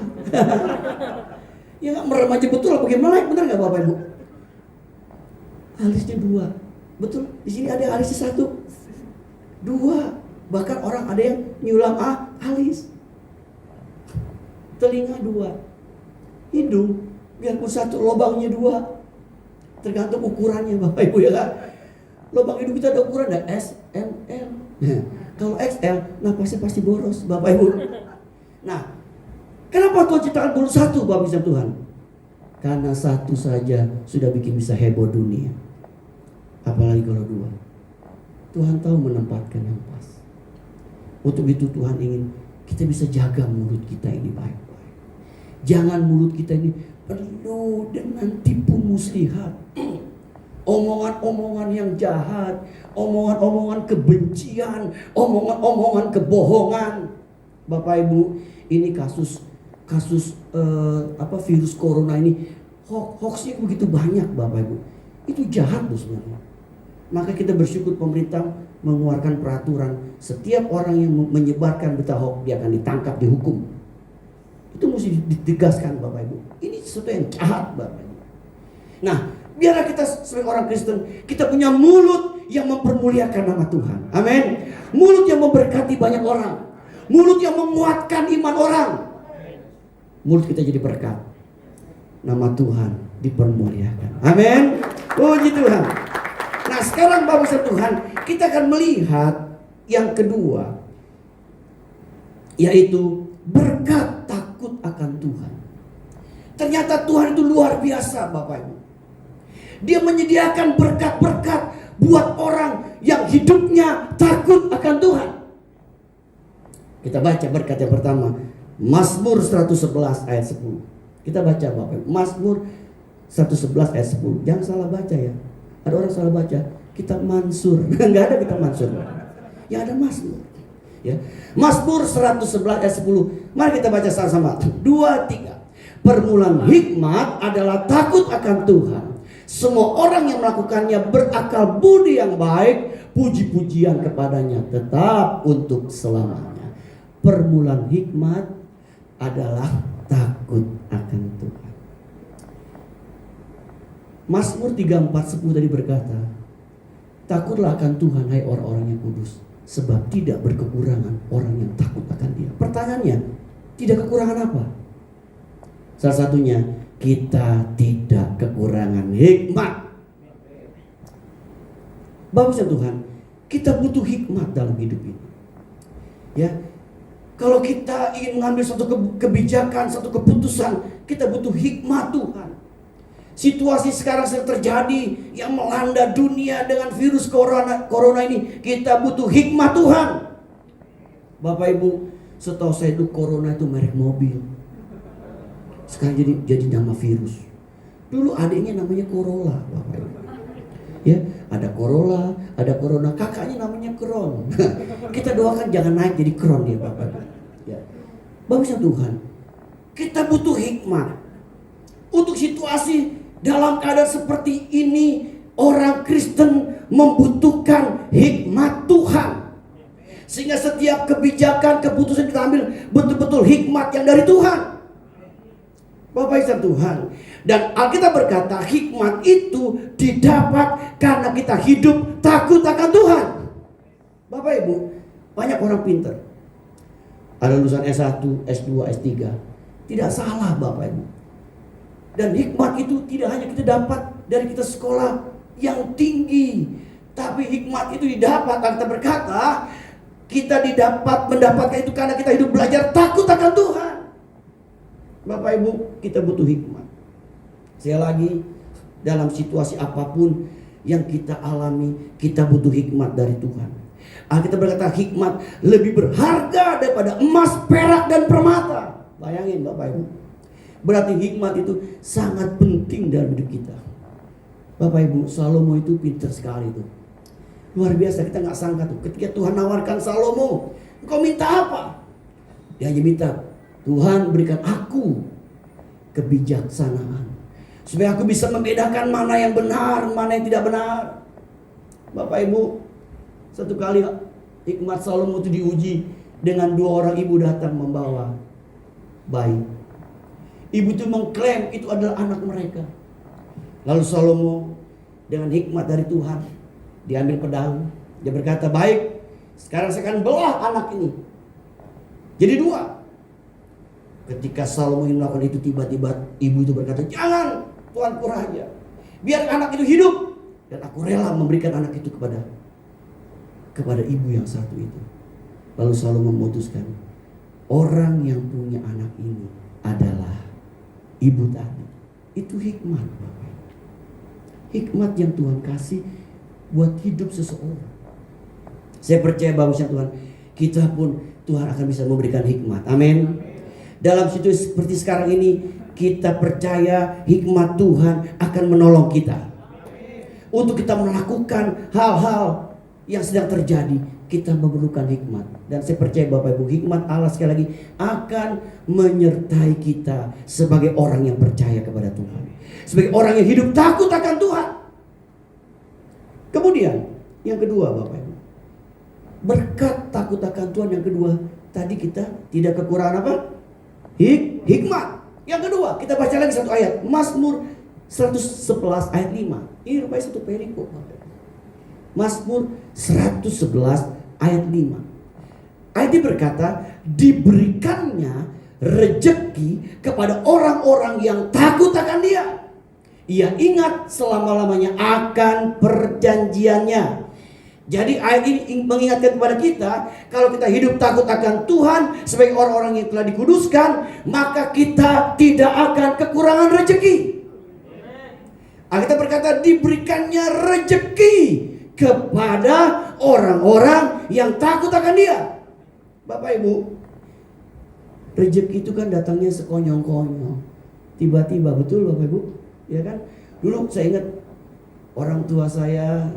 Ya nggak merem aja betul lah, bagaimana? Benar nggak Bapak Ibu? Alisnya dua, betul. Di sini ada alisnya satu, dua. Bahkan orang ada yang nyulam alis. Telinga dua, hidung biarpun satu, lubangnya dua. Tergantung ukurannya Bapak Ibu ya kan. Lubang hidung kita ada ukuran, ada S, M, L. Kalau XL, napasnya pasti boros Bapak Ibu. Nah, kenapa Tuhan ciptakan mulut satu Bapak Ibu Tuhan? Karena satu saja sudah bikin bisa heboh dunia. Apalagi kalau dua. Tuhan tahu menempatkan yang pas. Untuk itu Tuhan ingin kita bisa jaga mulut kita ini baik-baik. Jangan mulut kita ini penuh dengan tipu muslihat, omongan-omongan yang jahat, omongan-omongan kebencian, omongan-omongan kebohongan. Bapak Ibu, ini kasus virus corona ini hoaxnya begitu banyak Bapak Ibu. Itu jahat loh sebenarnya. Maka kita bersyukur pemerintah mengeluarkan peraturan setiap orang yang menyebarkan berita hoax dia akan ditangkap, dihukum. Itu mesti ditegaskan Bapak Ibu. Ini sesuatu yang jahat Bapak Ibu. Nah, biarlah kita sebagai orang Kristen, kita punya mulut yang mempermuliakan nama Tuhan. Amin. Mulut yang memberkati banyak orang. Mulut yang menguatkan iman orang. Mulut kita jadi berkat. Nama Tuhan dipermuliakan. Amin. Puji Tuhan. Nah, sekarang Bapak Tuhan, kita akan melihat yang kedua, yaitu berkat takut akan Tuhan. Ternyata Tuhan itu luar biasa Bapak Ibu. Dia menyediakan berkat-berkat buat orang yang hidupnya takut akan Tuhan. Kita baca berkat yang pertama, Mazmur 111 ayat 10. Kita baca Bapak Ibu, Mazmur 111 ayat 10. Jangan salah baca ya. Ada orang salah baca, kitab Mansur. Enggak ada kitab Mansur. Ya ada Mazmur. Ya. Mazmur 111 ayat 10. Mari kita baca sama-sama. 2, 3. Permulaan hikmat adalah takut akan Tuhan. Semua orang yang melakukannya berakal budi yang baik. Puji-pujian kepadanya tetap untuk selamanya. Permulaan hikmat adalah takut takut akan Tuhan. Mazmur 34:10 tadi berkata, takutlah akan Tuhan hai orang-orang yang kudus, sebab tidak berkekurangan orang yang takut akan Dia. Pertanyaannya, tidak kekurangan apa? Salah satunya, kita tidak kekurangan hikmat. Bagus ya Tuhan, kita butuh hikmat dalam hidup ini. Ya, kalau kita ingin mengambil suatu kebijakan, satu keputusan, kita butuh hikmat Tuhan. Situasi sekarang sedang terjadi yang melanda dunia dengan virus corona ini, kita butuh hikmat Tuhan. Bapak Ibu, setahu saya itu corona itu merek mobil. Sekarang jadi nama virus. Dulu adiknya namanya Corolla, Bapak Ibu. Ya, ada Corolla, ada Corona, kakaknya namanya Crown. Kita doakan jangan naik jadi Crown ya Bapak Ibu. Ya. Bagusnya Tuhan, kita butuh hikmat untuk situasi dalam keadaan seperti ini. Orang Kristen membutuhkan hikmat Tuhan, sehingga setiap kebijakan, keputusan kita ambil betul-betul hikmat yang dari Tuhan. Bapak Ibu Tuhan, dan Alkitab berkata hikmat itu didapat karena kita hidup takut akan Tuhan. Bapak Ibu, banyak orang pintar, ada lulusan S1, S2, S3, tidak salah Bapak Ibu. Dan hikmat itu tidak hanya kita dapat dari kita sekolah yang tinggi, tapi hikmat itu didapat, Alkitab berkata kita mendapatkan itu karena kita hidup belajar takut akan Tuhan. Bapak Ibu, kita butuh hikmat. Sekali lagi, dalam situasi apapun yang kita alami, kita butuh hikmat dari Tuhan. Alkitab berkata hikmat lebih berharga daripada emas, perak, dan permata. Bayangin Bapak Ibu, berarti hikmat itu sangat penting dalam hidup kita. Bapak Ibu, Salomo itu pintar sekali itu. Luar biasa, kita gak sangka tuh. Ketika Tuhan nawarkan Salomo, engkau minta apa? Dia hanya minta, Tuhan berikan aku kebijaksanaan, supaya aku bisa membedakan mana yang benar, mana yang tidak benar. Bapak Ibu, satu kali hikmat Salomo itu diuji dengan 2 orang ibu datang membawa bayi. Ibu itu mengklaim itu adalah anak mereka. Lalu Salomo dengan hikmat dari Tuhan, diambil pedang, dia berkata, baik, sekarang saya akan belah anak ini jadi 2. Ketika Salomo melakukan itu, tiba-tiba ibu itu berkata, jangan Tuanku Raja, biar anak itu hidup, dan aku rela memberikan anak itu kepada ibu yang satu itu. Lalu Salomo memutuskan, orang yang punya anak ini adalah ibu tadi. Itu hikmat Bapak. Hikmat yang Tuhan kasih buat hidup seseorang. Saya percaya bagusnya Tuhan, kita pun Tuhan akan bisa memberikan hikmat. Amin. Dalam situasi seperti sekarang ini, kita percaya hikmat Tuhan akan menolong kita untuk kita melakukan hal-hal yang sedang terjadi. Kita memerlukan hikmat, dan saya percaya Bapak Ibu, hikmat Allah sekali lagi akan menyertai kita sebagai orang yang percaya kepada Tuhan, sebagai orang yang hidup takut akan Tuhan. Kemudian yang kedua Bapak Ibu, berkat takut akan Tuhan yang kedua, tadi kita tidak kekurangan apa? Hikmat. Yang kedua, kita baca lagi satu ayat, Mazmur 111 ayat 5. Ini rupanya satu perikop. Mazmur 111 ayat 5. Ayat ini berkata, diberikannya rejeki kepada orang-orang yang takut akan Dia. Ia ingat selama-lamanya akan perjanjiannya. Jadi ayat ini mengingatkan kepada kita, kalau kita hidup takut akan Tuhan sebagai orang-orang yang telah dikuduskan, maka kita tidak akan kekurangan rezeki. Alkitab berkata diberikannya rezeki kepada orang-orang yang takut akan Dia. Bapak Ibu, rezeki itu kan datangnya sekonyong-konyong, tiba-tiba, betul Bapak Ibu? Ya kan? Dulu saya ingat orang tua saya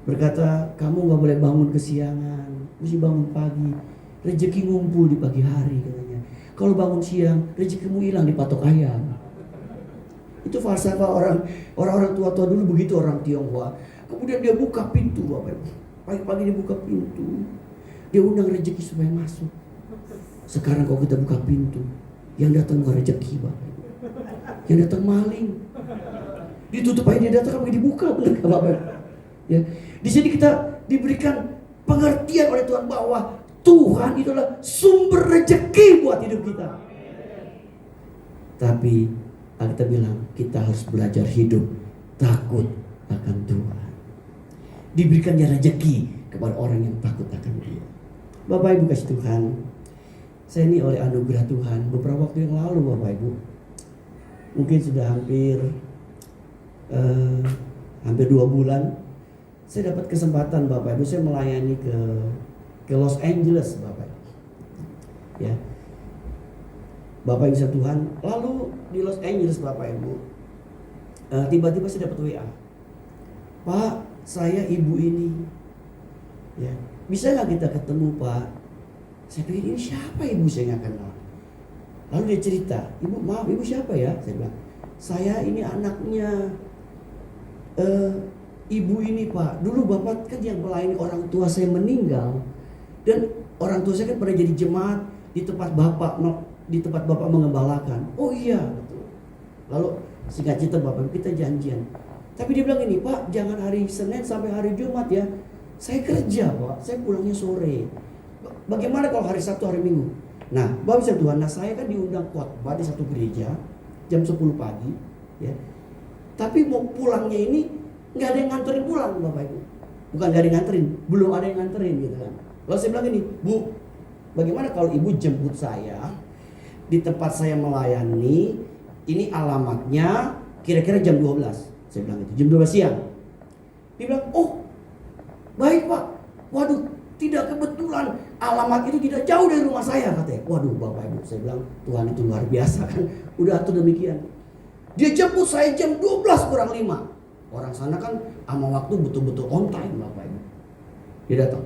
berkata, kamu gak boleh bangun kesiangan, mesti bangun pagi. Rezeki ngumpul di pagi hari katanya. Kalau bangun siang, rezekimu hilang di patok ayam. Itu falsafah orang-orang tua-tua dulu begitu, orang Tionghoa. Kemudian dia buka pintu Bapak Ibu. Pagi-pagi dia buka pintu. Dia undang rezeki supaya masuk. Sekarang kalau kita buka pintu, Yang datang bukan rezeki, Bapak Ibu. Yang datang maling. Ditutup aja dia datang, tapi dibuka, benar nggak Bapak Ibu? Ya, di sini kita diberikan pengertian oleh Tuhan bahwa Tuhan itulah sumber rezeki buat hidup kita. Tapi Alkitab bilang kita harus belajar hidup takut akan Tuhan. Diberikannya rezeki kepada orang yang takut akan Dia. Bapak Ibu kasih Tuhan, saya ini oleh anugerah Tuhan beberapa waktu yang lalu Bapak Ibu, mungkin sudah hampir 2 bulan, saya dapat kesempatan Bapak Ibu, saya melayani ke Los Angeles Bapak Ibu. Ya, Bapak Ibu kasih Tuhan, lalu di Los Angeles Bapak Ibu, tiba-tiba saya dapat WA, Pak, saya ibu ini, ya, bisa nggak kita ketemu Pak? Saya pikir ini siapa ibu, saya nggak kenal. Lalu dia cerita, ibu maaf ibu siapa ya? Saya bilang, saya ini anaknya ibu ini Pak. Dulu bapak kan yang melayani orang tua saya meninggal, dan orang tua saya kan pernah jadi jemaat di tempat bapak mengembalakan. Oh iya betul. Lalu singkat cerita Bapak kita janjian. Tapi dia bilang ini, Pak jangan hari Senin sampai hari Jumat ya. Saya kerja Pak, saya pulangnya sore. Bagaimana kalau hari Sabtu, hari Minggu? Nah, Bapak bisa Tuhan, saya kan diundang khotbah di satu gereja jam 10 pagi, ya. Tapi mau pulangnya ini nggak ada yang nganterin pulang, Bapak Ibu. Bukan nggak ada yang nganterin, belum ada yang nganterin gitu kan. Lalu saya bilang ini, Bu, bagaimana kalau Ibu jemput saya di tempat saya melayani? Ini alamatnya kira-kira jam 12. Saya bilang itu, jam 12 siang. Dia bilang, oh, baik Pak. Waduh, tidak kebetulan alamat itu tidak jauh dari rumah saya katanya. Waduh Bapak Ibu, saya bilang Tuhan itu luar biasa kan. Udah atur demikian. Dia jemput saya jam 12 kurang 5. Orang sana kan sama waktu betul-betul on time Bapak Ibu. Dia datang.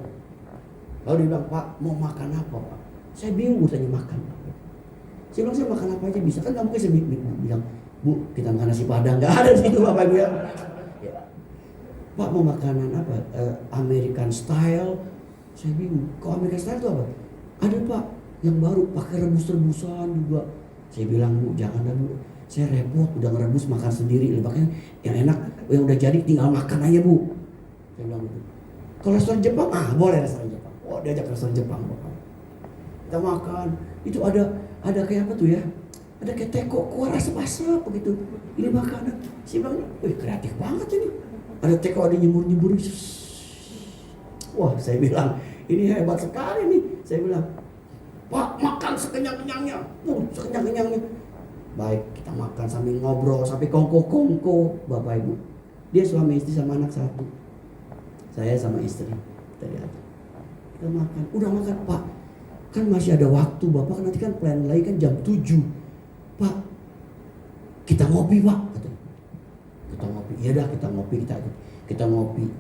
Lalu dia bilang, Pak mau makan apa Pak? Saya bingung tanya makan. Saya bilang saya makan apa aja bisa. Kan gak mungkin saya bilang, Bu kita makan nasi padang. Gak ada di situ Bapak Ibu ya. Pak mau makanan apa? American style. Saya bingung, kok American style itu apa? Ada Pak, yang baru pakai rebus-rebusan juga. Saya bilang, Bu jangan dah Bu, saya repot udah ngerebus makan sendiri. Makanya yang enak, yang udah jadi tinggal makan aja Bu. Saya bilang gitu. Kalau restoran Jepang, boleh restoran Jepang. Oh diajak restoran Jepang Bapak. Kita makan, itu ada kayak apa tuh ya? Ada kayak teko kuah asap-asap begitu. Ini makanan. Saya bilang, wih kreatif banget ini. Ada teko, ada nyembur-nyembur. Wah saya bilang ini hebat sekali nih. Saya bilang, Pak makan sekenyang-kenyangnya. Sekenyang-kenyangnya. Baik kita makan sambil ngobrol sampai kongko-kongko Bapak Ibu. Dia suami istri sama anak satu. Saya sama istri. Kita lihat. Kita makan. Udah makan Pak. Kan masih ada waktu Bapak kan nanti kan plan lagi kan jam 7. Pak kita ngopi Pak. Kita ngopi. Iya dah kita ngopi. Kita ngopi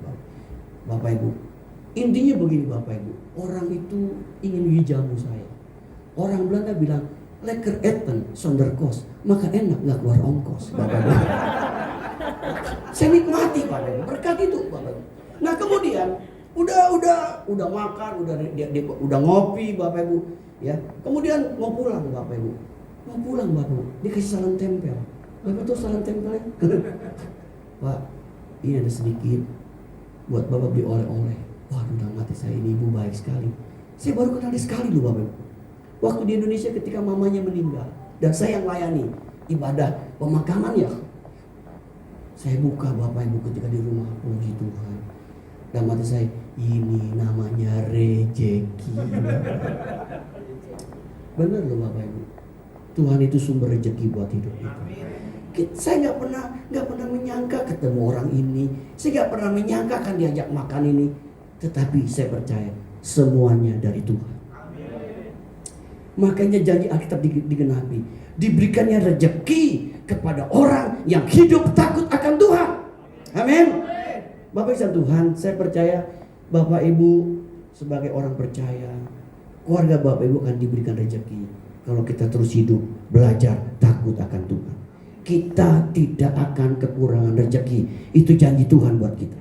Bapak Ibu. Intinya begini Bapak Ibu, orang itu ingin jamu saya. Orang Belanda bilang, lekker eten zonder kos, maka enak nggak keluar ongkos. Bapak Ibu. Saya nikmati Bapak Ibu, berkat itu Bapak Ibu. Nah kemudian udah makan, udah ngopi Bapak Ibu, ya. Kemudian mau pulang Bapak Ibu, Bapak Ibu, dikasih salam tempel. Bapak tuh salam tempel ya? Pak, ini ada sedikit buat Bapak beli oleh-oleh. Waduh udah mati saya, ini ibu baik sekali. Saya baru kenal dia sekali loh Bapak Ibu. Waktu di Indonesia ketika mamanya meninggal dan saya yang layani ibadah pemakaman ya. Saya buka Bapak Ibu ketika di rumah, puji Tuhan. Dan mati saya, ini namanya rezeki. Benar loh Bapak Ibu. Tuhan itu sumber rezeki buat hidup kita. Saya nggak pernah menyangka ketemu orang ini. Saya nggak pernah menyangka akan diajak makan ini. Tetapi saya percaya semuanya dari Tuhan. Makanya janji Alkitab digenapi. Diberikannya rezeki kepada orang yang hidup takut akan Tuhan. Amin. Bapak Ibu Tuhan, saya percaya Bapak Ibu sebagai orang percaya, keluarga Bapak Ibu akan diberikan rezeki kalau kita terus hidup belajar takut akan Tuhan. Kita tidak akan kekurangan rezeki. Itu janji Tuhan buat kita.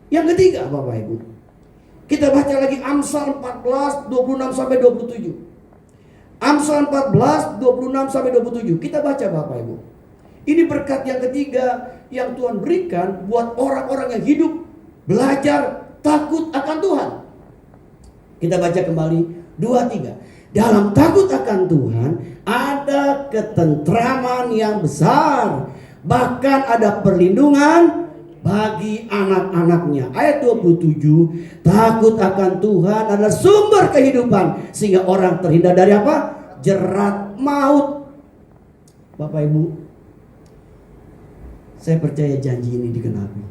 Yang ketiga Bapak Ibu, kita baca lagi Amsal 14, 26 sampai 27. Amsal 14, 26 sampai 27. Kita baca Bapak Ibu. Ini berkat yang ketiga yang Tuhan berikan buat orang-orang yang hidup belajar takut akan Tuhan. Kita baca kembali 2-3. Dalam takut akan Tuhan ada ketentraman yang besar, bahkan ada perlindungan bagi anak-anaknya. Ayat 27, takut akan Tuhan adalah sumber kehidupan sehingga orang terhindar dari apa? Jerat maut. Bapak Ibu, saya percaya janji ini digenapi.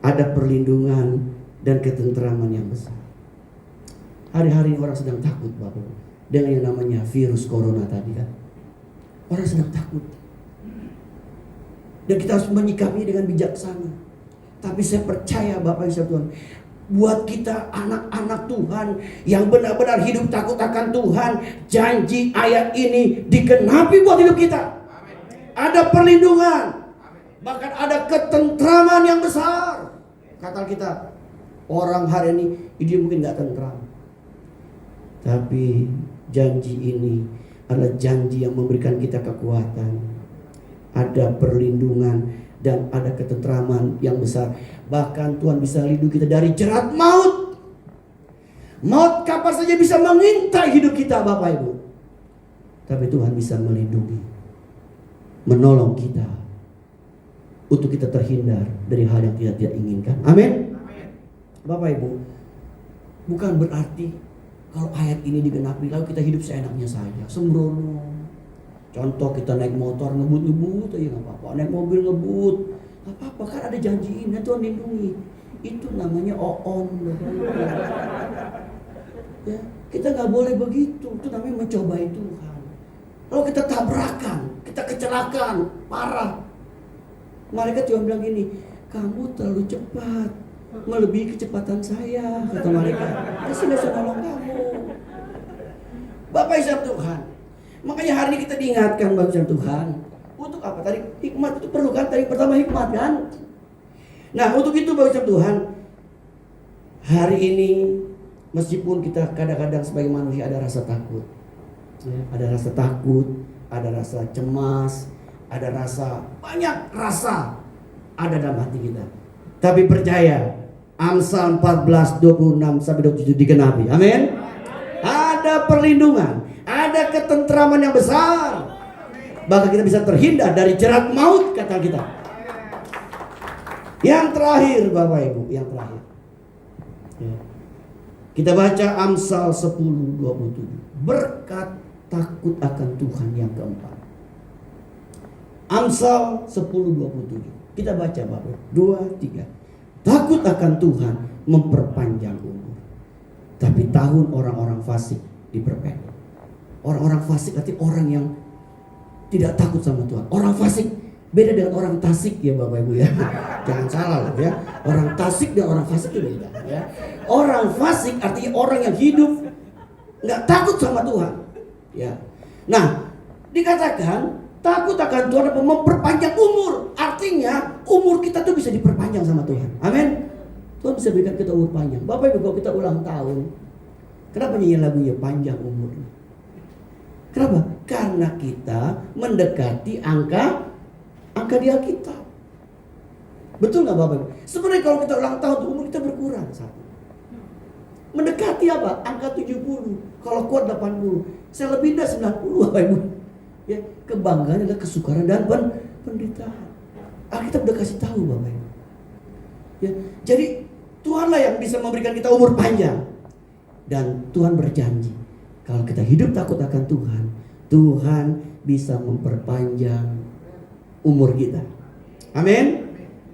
Ada perlindungan dan ketentraman yang besar. Hari-hari ini orang sedang takut Bapak Ibu, dengan yang namanya virus corona tadi kan. Orang sedang takut. Dan kita harus menyikapinya dengan bijaksana. Tapi saya percaya Bapak Ibu Tuhan, buat kita anak-anak Tuhan yang benar-benar hidup takut akan Tuhan, janji ayat ini digenapi buat hidup kita. Ada perlindungan, bahkan ada ketentraman yang besar. Kata kita, orang hari ini dia mungkin gak tentram, tapi janji ini adalah janji yang memberikan kita kekuatan. Ada perlindungan dan ada ketentraman yang besar. Bahkan Tuhan bisa lindungi kita dari jerat maut. Maut kapan saja bisa mengintai hidup kita Bapak Ibu. Tapi Tuhan bisa melindungi, menolong kita untuk kita terhindar dari hal yang tidak inginkan. Amin. Bapak Ibu, bukan berarti kalau ayat ini digenapi lalu kita hidup seenaknya saja, sembrono. Contoh kita naik motor ngebut aja nggak apa-apa, naik mobil ngebut nggak apa-apa, kan ada janji ini Tuhan lindungi. Itu namanya oon. Ya, kita nggak boleh begitu, itu namanya mencobai Tuhan. Kalau kita tabrakan, kita kecelakaan parah, malaikat cuma bilang gini, kamu terlalu cepat, melebihi kecepatan saya, kata malaikat. Saya nggak bisa nolong kamu. Bapak Ibu Tuhan, makanya hari ini kita diingatkan Bapak Tuhan. Untuk apa? Tadi hikmat itu perlu kan? Tadi pertama hikmat kan? Nah untuk itu Bapak Tuhan, hari ini meskipun kita kadang-kadang sebagai manusia ada rasa takut, ada rasa takut, ada rasa cemas, ada rasa, banyak rasa ada dalam hati kita. Tapi percaya, Amsal 14, 26 sampai 27 digenapi. Amin. Ada perlindungan, ada ketentraman yang besar, bahkan kita bisa terhindar dari jerat maut, kata kita. Yang terakhir Bapak Ibu, yang terakhir kita baca Amsal 10:27, berkat takut akan Tuhan yang keempat. Amsal 10:27 kita baca Bapak 2-3. Takut akan Tuhan memperpanjang umur, tapi tahun orang-orang fasik diperpendek. Orang-orang fasik artinya orang yang tidak takut sama Tuhan. Orang fasik beda dengan orang tasik ya Bapak Ibu ya. Jangan salah loh ya. Orang tasik dan orang fasik itu beda ya. Orang fasik artinya orang yang hidup nggak takut sama Tuhan. Ya. Nah, dikatakan takut akan Tuhan dapat memperpanjang umur. Artinya umur kita tuh bisa diperpanjang sama Tuhan. Amin. Tuhan bisa berikan kita umur panjang. Bapak Ibu, kalau kita ulang tahun, kenapa nyanyi lagunya panjang umur? Kenapa? Karena kita mendekati angka di Alkitab. Betul nggak Bapak Ibu? Sebenarnya kalau kita ulang tahun, umur kita berkurang satu. Mendekati apa? Angka 70. Kalau kuat 80. Saya lebih dari 90 Bapak Ibu. Ya, kebanggaan adalah kesukaran dan penderitaan. Alkitab udah kasih tahu Bapak Ibu. Ya, jadi Tuhanlah yang bisa memberikan kita umur panjang. Dan Tuhan berjanji, kalau kita hidup takut akan Tuhan, Tuhan bisa memperpanjang umur kita. Amin.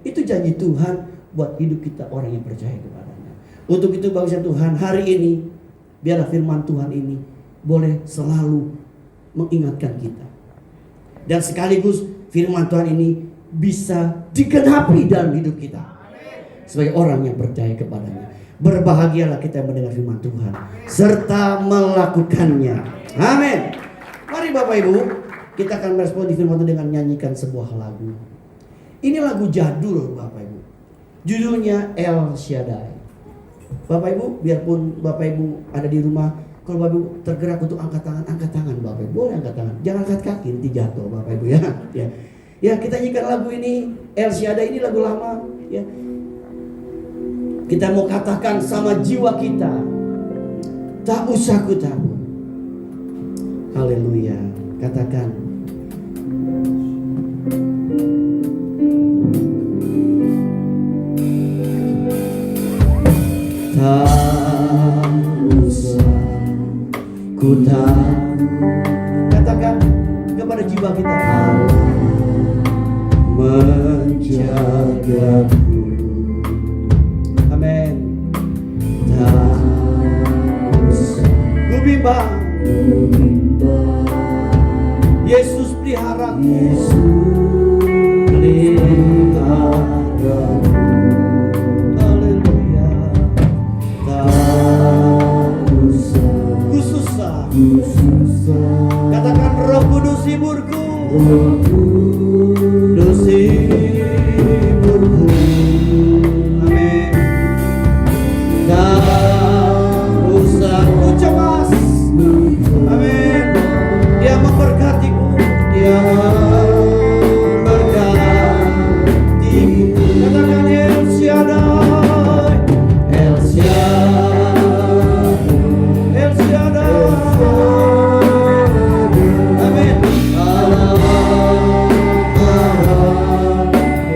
Itu janji Tuhan buat hidup kita orang yang percaya kepadanya. Untuk itu bangsa Tuhan, hari ini biarlah firman Tuhan ini boleh selalu mengingatkan kita. Dan sekaligus firman Tuhan ini bisa digenapi dalam hidup kita sebagai orang yang percaya kepadanya. Berbahagialah kita yang mendengar firman Tuhan serta melakukannya. Amin. Mari Bapak Ibu, kita akan merespon di firman Tuhan dengan nyanyikan sebuah lagu. Ini lagu jadul Bapak Ibu. Judulnya El Shaddai. Bapak Ibu, biarpun Bapak Ibu ada di rumah, Kalau Bapak Ibu tergerak untuk angkat tangan Bapak Ibu. Boleh angkat tangan. Jangan angkat kaki, nanti jatuh Bapak Ibu ya. Ya, kita nyanyikan lagu ini. El Shaddai ini lagu lama ya. Kita mau katakan sama jiwa kita, tak usah ku takut. Haleluya. Katakan. Tak usah ku takut. Katakan kepada jiwa kita, Allah menjagaku. Amin. Tak usah ku bimbang. Yesus pelihara. Haleluya. Tak usah ku susah. Katakan Roh Kudus hiburku. Kudus hiburku. Amin. Tak usah ku cemas. Amin. Dia memberkatiku. Dia memberkatiku. Katakan El Shaddai. El Shaddai. El Shaddai. Amin. Allah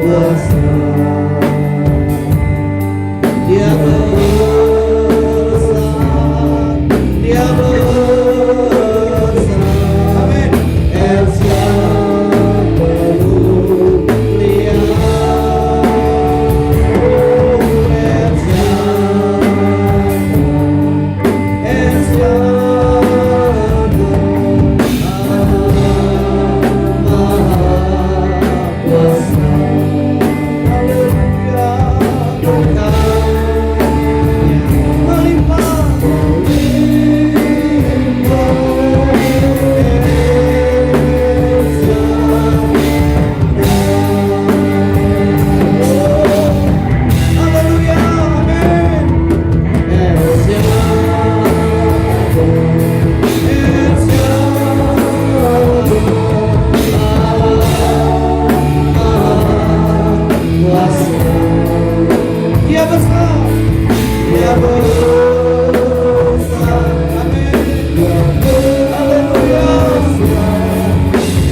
kuasa. Dia besar. Dia besar. Amin. El Shaddai mulia. El Shaddai. El Shaddai. Maha kuasa. Haleluya. Berkatnya melimpah. Haleluya. Amin. El Dia besar. Dia besar. Amin. Haleluya.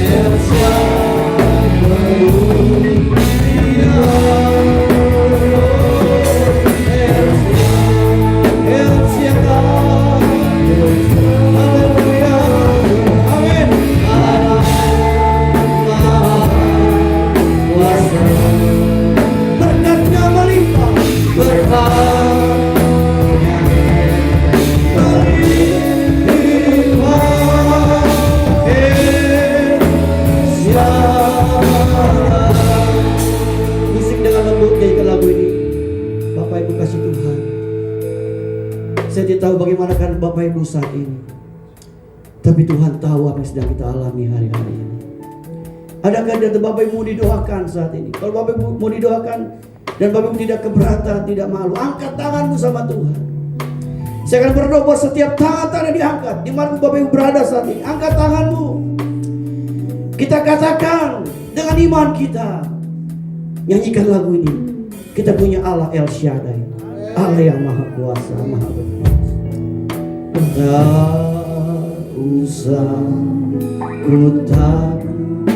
El Shaddai mulia. El Shaddai. Haleluya. Amin. Allah Maha kuasa. Berkatnya melimpah. Berkatnya melimpah. El Shaddai. Musik dengan lembut nyanyikan lagu ini. Bapak Ibu kasih Tuhan. Saya tidak tahu bagaimana kan Bapak Ibu saat ini, tapi Tuhan tahu apa yang sedang kita alami hari-hari ini. Adakah dari Bapak Ibu mau didoakan saat ini? Kalau Bapak Ibu mau didoakan dan Bapak Ibu tidak keberatan, tidak malu, angkat tanganmu sama Tuhan. Saya akan berdoa buat setiap tangan yang diangkat, di mana Bapak Ibu berada saat ini. Angkat tanganmu. Kita katakan dengan iman kita, nyanyikan lagu ini. Kita punya Allah El Shaddai, Allah yang maha kuasa, maha berkuasa. Tak usah ku takut,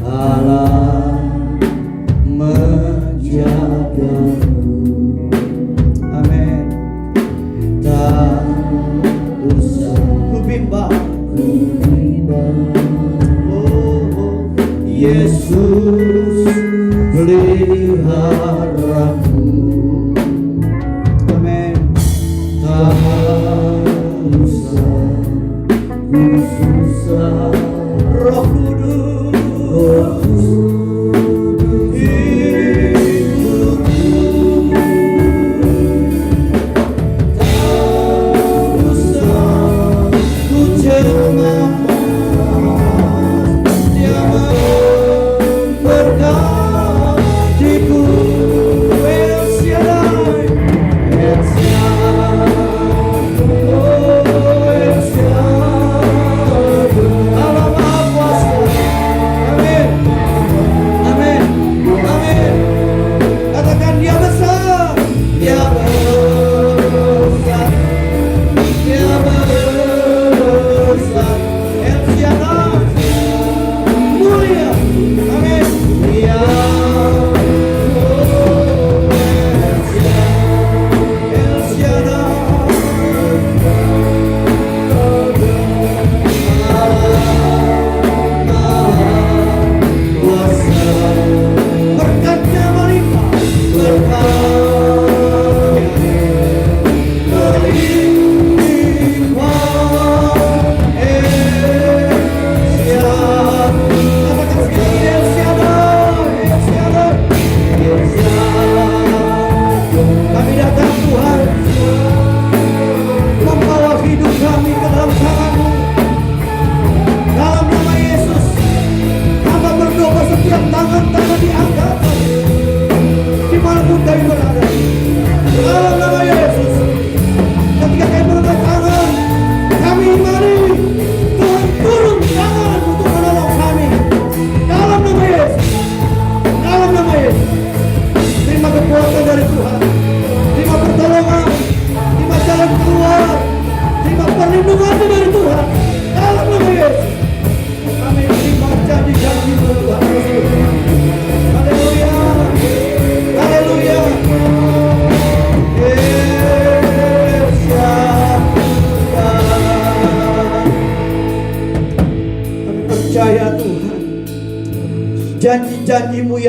Allah menjagaku. Amin. Tak usah ku bimbang. Oh, Yesus peliharaku. Amin. Tak usah ku susah. Roh Kudus hidupku. Tak usah ku cemas. Dia memberkatiku. El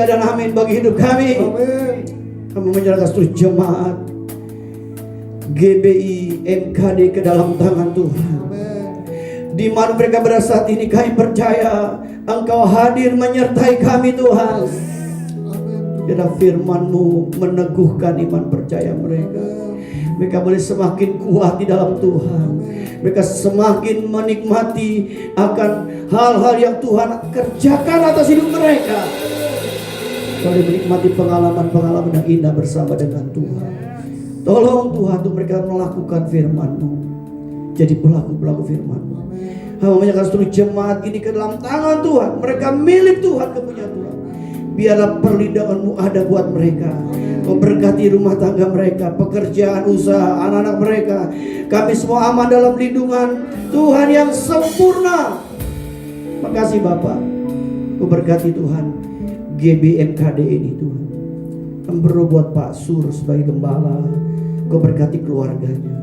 ya dan amin bagi hidup kami. Amin. Kami menyerahkan seluruh jemaat GBI MKD ke dalam tangan Tuhan. Di mana mereka berada saat ini, kami percaya Engkau hadir menyertai kami Tuhan. Biarlah firman-Mu meneguhkan iman percaya mereka. Mereka boleh semakin kuat di dalam Tuhan. Mereka semakin menikmati akan hal-hal yang Tuhan kerjakan atas hidup mereka. Boleh menikmati pengalaman-pengalaman yang indah bersama dengan Tuhan. Tolong Tuhan untuk mereka melakukan firman-Mu, jadi pelaku-pelaku firman-Mu. Hamba menyerahkan seluruh jemaat ini ke dalam tangan Tuhan. Mereka milik Tuhan, kepunyaan Tuhan. Biarlah perlindungan-Mu ada buat mereka. Kau berkati rumah tangga mereka, pekerjaan, usaha, anak-anak mereka. Kami semua aman dalam lindungan Tuhan yang sempurna. Makasih Bapak. Kau berkati Tuhan GBMKD ini Tuhan. Kami berdoa buat Pak Sur sebagai gembala. Kau berkati keluarganya.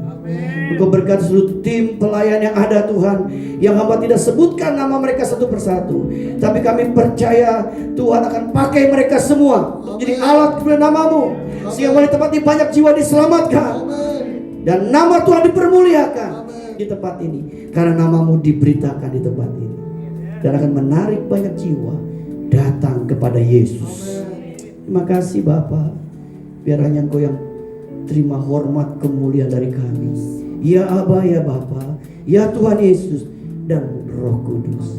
Engkau berkati seluruh tim pelayan yang ada Tuhan, yang hamba tidak sebutkan nama mereka satu persatu, tapi kami percaya Tuhan akan pakai mereka semua untuk jadi alat kepada nama-Mu, sehingga oleh tempat ini banyak jiwa diselamatkan dan nama Tuhan dipermuliakan di tempat ini, karena nama-Mu diberitakan di tempat ini dan akan menarik banyak jiwa datang kepada Yesus. Terima kasih Bapa. Biar hanya Engkau yang terima hormat kemuliaan dari kami. Ya Aba, ya Bapa, ya Tuhan Yesus dan Roh Kudus.